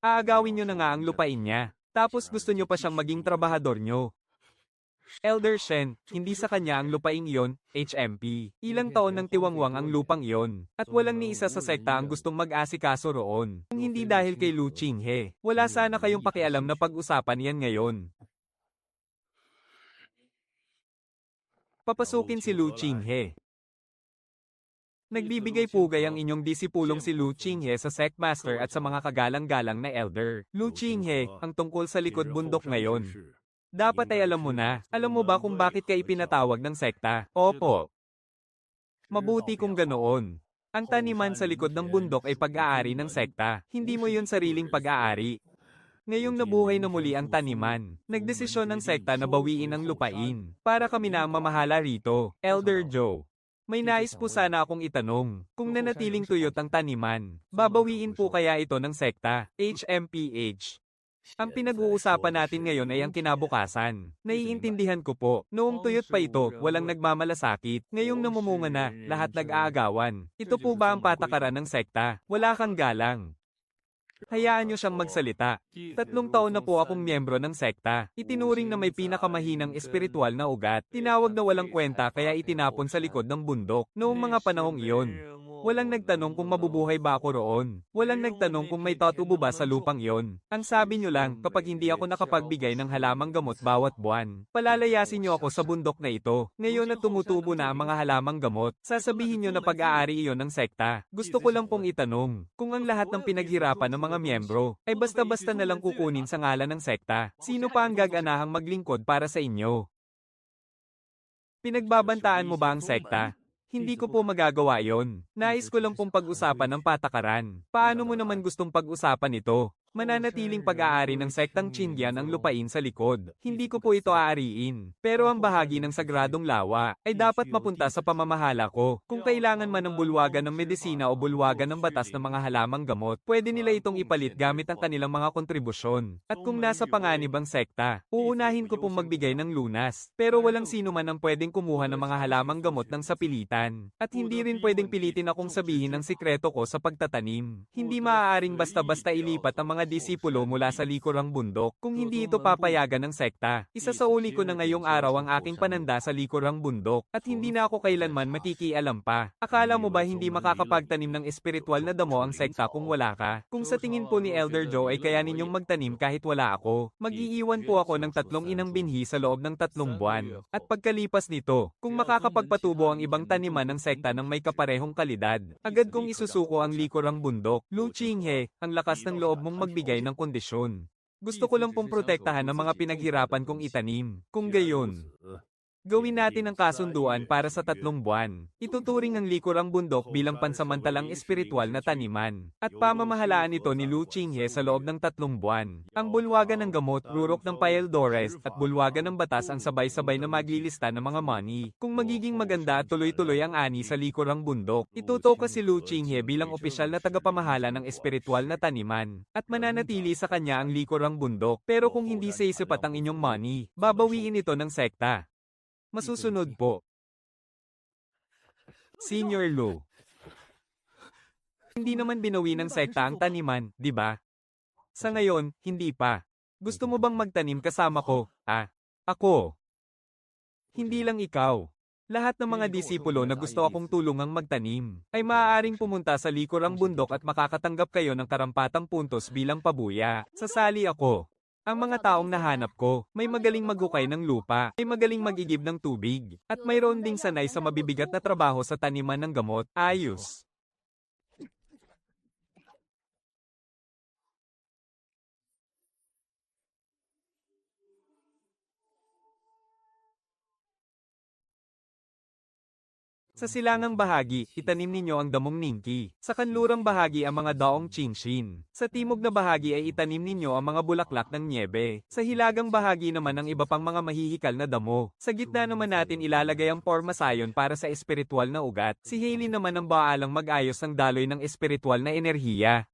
Aagawin nyo na nga ang lupain niya. Tapos gusto nyo pa siyang maging trabahador nyo. Elder Shen, hindi sa kanya ang lupaing iyon, HMP. Ilang taon ng tiwangwang ang lupang iyon. At walang ni isa sa sekta ang gustong mag-asikaso roon. Kung hindi dahil kay Lu Qinghe, wala sana kayong pakialam na pag-usapan yan ngayon. Papasukin si Lu Qinghe. Nagbibigay pugay ang inyong disipulong si Lu Qinghe sa Sectmaster at sa mga kagalang-galang na Elder. Lu Qinghe, ang tungkol sa likod bundok ngayon. Dapat ay alam mo na. Alam mo ba kung bakit ka ipinatawag ng sekta? Opo. Mabuti kung ganoon. Ang taniman sa likod ng bundok ay pag-aari ng sekta. Hindi mo yun sariling pag-aari. Ngayong nabuhay na muli ang taniman, nagdesisyon ng sekta na bawiin ang lupain. Para kami na ang mamahala rito. Elder Joe. May nais po sana akong itanong. Kung nanatiling tuyot ang taniman, babawiin po kaya ito ng sekta? HMPH. Ang pinag-uusapan natin ngayon ay ang kinabukasan. Naiintindihan ko po, noong tuyot pa ito, walang nagmamalasakit. Ngayong namumunga na, lahat nag-aagawan. Ito po ba ang patakaran ng sekta? Wala kang galang. Hayaan niyo siyang magsalita. 3 taon na po akong miyembro ng sekta. Itinuring na may pinakamahinang espiritual na ugat. Tinawag na walang kwenta kaya itinapon sa likod ng bundok. Noong mga panahong iyon, walang nagtanong kung mabubuhay ba ako roon. Walang nagtanong kung may tatubo ba sa lupang iyon. Ang sabi niyo lang, kapag hindi ako nakapagbigay ng halamang gamot bawat buwan, palalayasin niyo ako sa bundok na ito. Ngayon na tumutubo na ang mga halamang gamot, sasabihin niyo na pag-aari iyon ng sekta. Gusto ko lang pong itanong, kung ang lahat ng pinaghirapan ng mga miyembro, ay basta-basta na lang kukunin sa ngalan ng sekta, sino pa ang gaganahang maglingkod para sa inyo? Pinagbabantaan mo ba ang sekta? Hindi ko po magagawa yon. Nais ko lang pong pag-usapan ng patakaran. Paano mo naman gustong pag-usapan ito? Mananatiling pag-aari ng sektang Qingyan ang lupain sa likod. Hindi ko po ito aariin. Pero ang bahagi ng sagradong lawa ay dapat mapunta sa pamamahala ko. Kung kailangan man ng bulwagan ng medisina o bulwagan ng batas ng mga halamang gamot, pwede nila itong ipalit gamit ang kanilang mga kontribusyon. At kung nasa panganib ang sekta, uunahin ko pong magbigay ng lunas. Pero walang sino man ang pwedeng kumuha ng mga halamang gamot ng sapilitan. At hindi rin pwedeng pilitin akong sabihin ang sikreto ko sa pagtatanim. Hindi maaaring basta-basta ilipat ang mga disipulo mula sa likurang bundok kung hindi ito papayagan ng sekta. Isasauli ko na ngayong araw ang aking pananda sa likurang bundok at hindi na ako kailanman makikialam pa. Akala mo ba hindi makakapagtanim ng espiritual na damo ang sekta kung wala ka? Kung sa tingin po ni Elder Joe ay kaya ninyong magtanim kahit wala ako, mag-iiwan po ako ng 3 inang binhi sa loob ng 3 buwan. At pagkalipas nito, kung makakapagpatubo ang ibang taniman ng sekta ng may kaparehong kalidad, agad kong isusuko ang likurang bundok. Lu Qinghe, ang lakas ng loob mong magbigay ng kondisyon. Gusto ko lang pong protektahan ang mga pinaghirapan kong itanim. Kung gayon, gawin natin ang kasunduan para sa 3 buwan. Ituturing ang likurang bundok bilang pansamantalang espiritual na taniman. At pamamahalaan ito ni Lu Qinghe sa loob ng 3 buwan. Ang bulwagan ng gamot, rurok ng Paeldores, at bulwagan ng batas ang sabay-sabay na maglilista ng mga money. Kung magiging maganda at tuloy-tuloy ang ani sa likurang bundok, itutukas si Lu Qinghe bilang opisyal na tagapamahala ng espiritual na taniman. At mananatili sa kanya ang likurang bundok. Pero kung hindi sa isipat ang inyong money, babawiin ito ng sekta. Masusunod po. Senior Lu. Hindi naman binawi ng sekta ang taniman, di ba? Sa ngayon, hindi pa. Gusto mo bang magtanim kasama ko? Ako. Hindi lang ikaw. Lahat ng mga disipulo na gusto akong tulungang magtanim, ay maaaring pumunta sa likurang bundok at makakatanggap kayo ng karampatang puntos bilang pabuya. Sasali ako. Ang mga taong nahanap ko, may magaling maghukay ng lupa, may magaling mag-igib ng tubig, at mayroon ding sanay sa mabibigat na trabaho sa taniman ng gamot. Ayos. Sa silangang bahagi, itanim ninyo ang damong Ningki. Sa kanlurang bahagi ang mga daong Qingshin. Sa timog na bahagi ay itanim ninyo ang mga bulaklak ng niebe. Sa hilagang bahagi naman ang iba pang mga mahihikal na damo. Sa gitna naman natin ilalagay ang pormasayon para sa espiritual na ugat. Si Hailey naman ang baalang mag-ayos ng daloy ng espiritual na enerhiya.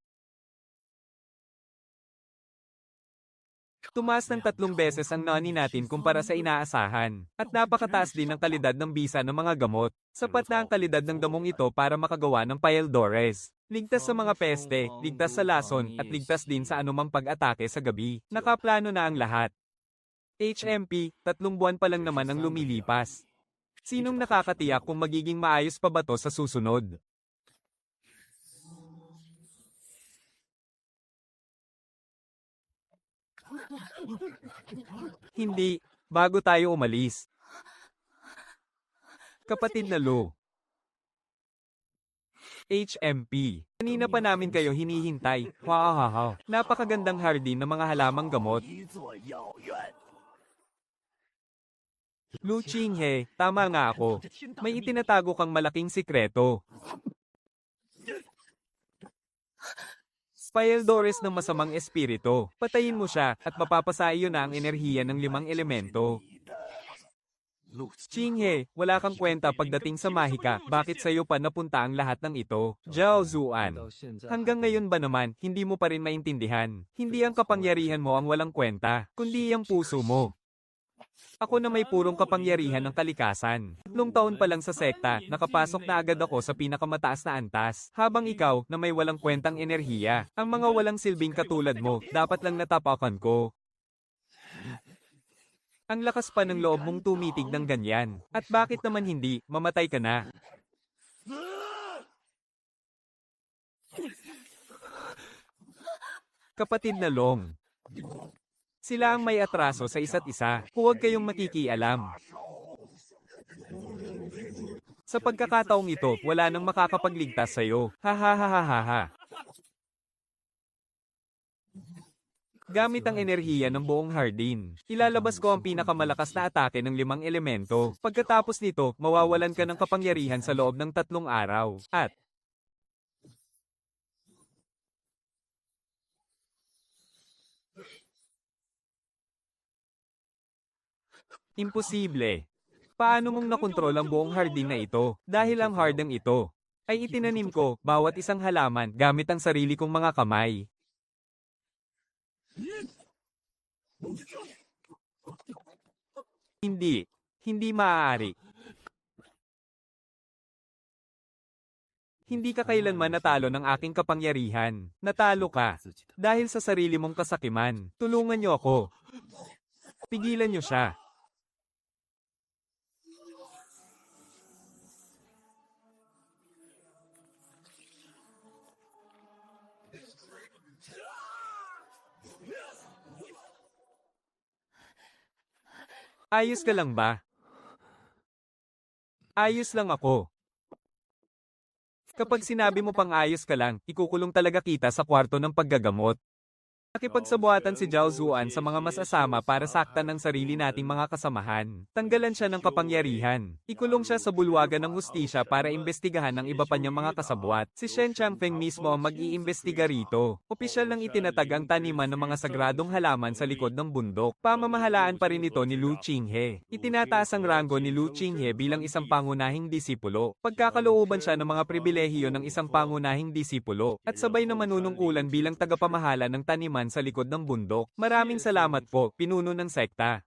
Tumaas ng 3 beses ang nani natin kumpara sa inaasahan, at napakataas din ang kalidad ng bisa ng mga gamot. Sapat na ang kalidad ng damong ito para makagawa ng Paeldores. Ligtas sa mga peste, ligtas sa lason, at ligtas din sa anumang pag-atake sa gabi. Nakaplano na ang lahat. HMP, 3 buwan pa lang naman ang lumilipas. Sinong nakakatiyak kung magiging maayos pa ba to sa susunod? Hindi, bago tayo umalis. Kapatid na Lo. HMP. Kanina pa namin kayo hinihintay. Wow. Napakagandang hardin ng mga halamang gamot. Lu Qinghe, tama nga ako. May itinatago kang malaking sikreto. Paeldores ng masamang espiritu. Patayin mo siya at mapapasa iyo na ang enerhiya ng 5 elemento. Qinghe, wala kang kwenta pagdating sa mahika, bakit sa'yo pa napunta ang lahat ng ito? Zhao Zuan. Hanggang ngayon ba naman, hindi mo pa rin maintindihan? Hindi ang kapangyarihan mo ang walang kwenta, kundi ang puso mo. Ako na may purong kapangyarihan ng kalikasan. Nung taon pa lang sa sekta, nakapasok na agad ako sa pinakamataas na antas. Habang ikaw, na may walang kwentang enerhiya, ang mga walang silbing katulad mo, dapat lang natapakan ko. Ang lakas pa ng loob mong tumitig ng ganyan. At bakit naman hindi, mamatay ka na. Kapatid na Long. Sila ang may atraso sa isa't isa. Huwag kayong makikialam. Sa pagkakataong ito, wala nang makakapagligtas sa'yo. Ha. Gamit ang enerhiya ng buong hardin, ilalabas ko ang pinakamalakas na atake ng 5 elemento. Pagkatapos nito, mawawalan ka ng kapangyarihan sa loob ng 3 araw. At imposible. Paano mong nakontrol ang buong hardin na ito? Dahil ang hardang ito ay itinanim ko, bawat isang halaman, gamit ang sarili kong mga kamay. Hindi maaari. Hindi ka kailanman natalo ng aking kapangyarihan. Natalo ka. Dahil sa sarili mong kasakiman. Tulungan niyo ako. Pigilan niyo siya. Ayos ka lang ba? Ayos lang ako. Kapag sinabi mo pang ayos ka lang, ikukulong talaga kita sa kwarto ng paggagamot. Nakipagsabuatan si Zhao Zuan sa mga masasama para saktan ng sarili nating mga kasamahan. Tanggalan siya ng kapangyarihan. Ikulong siya sa bulwagan ng hustisya para imbestigahan ng iba pa niyang mga kasabwat. Si Shen Changfeng mismo ang mag-iimbestiga rito. Opisyal nang itinatag ang taniman ng mga sagradong halaman sa likod ng bundok. Pamamahalaan pa rin ito ni Lu Qinghe. Itinataas ang ranggo ni Lu Qinghe bilang isang pangunahing disipulo. Pagkakalooban siya ng mga pribilehiyo ng isang pangunahing disipulo. At sabay na manunungkulan bilang tagapamahala ng taniman sa likod ng bundok. Maraming salamat po, pinuno ng sekta.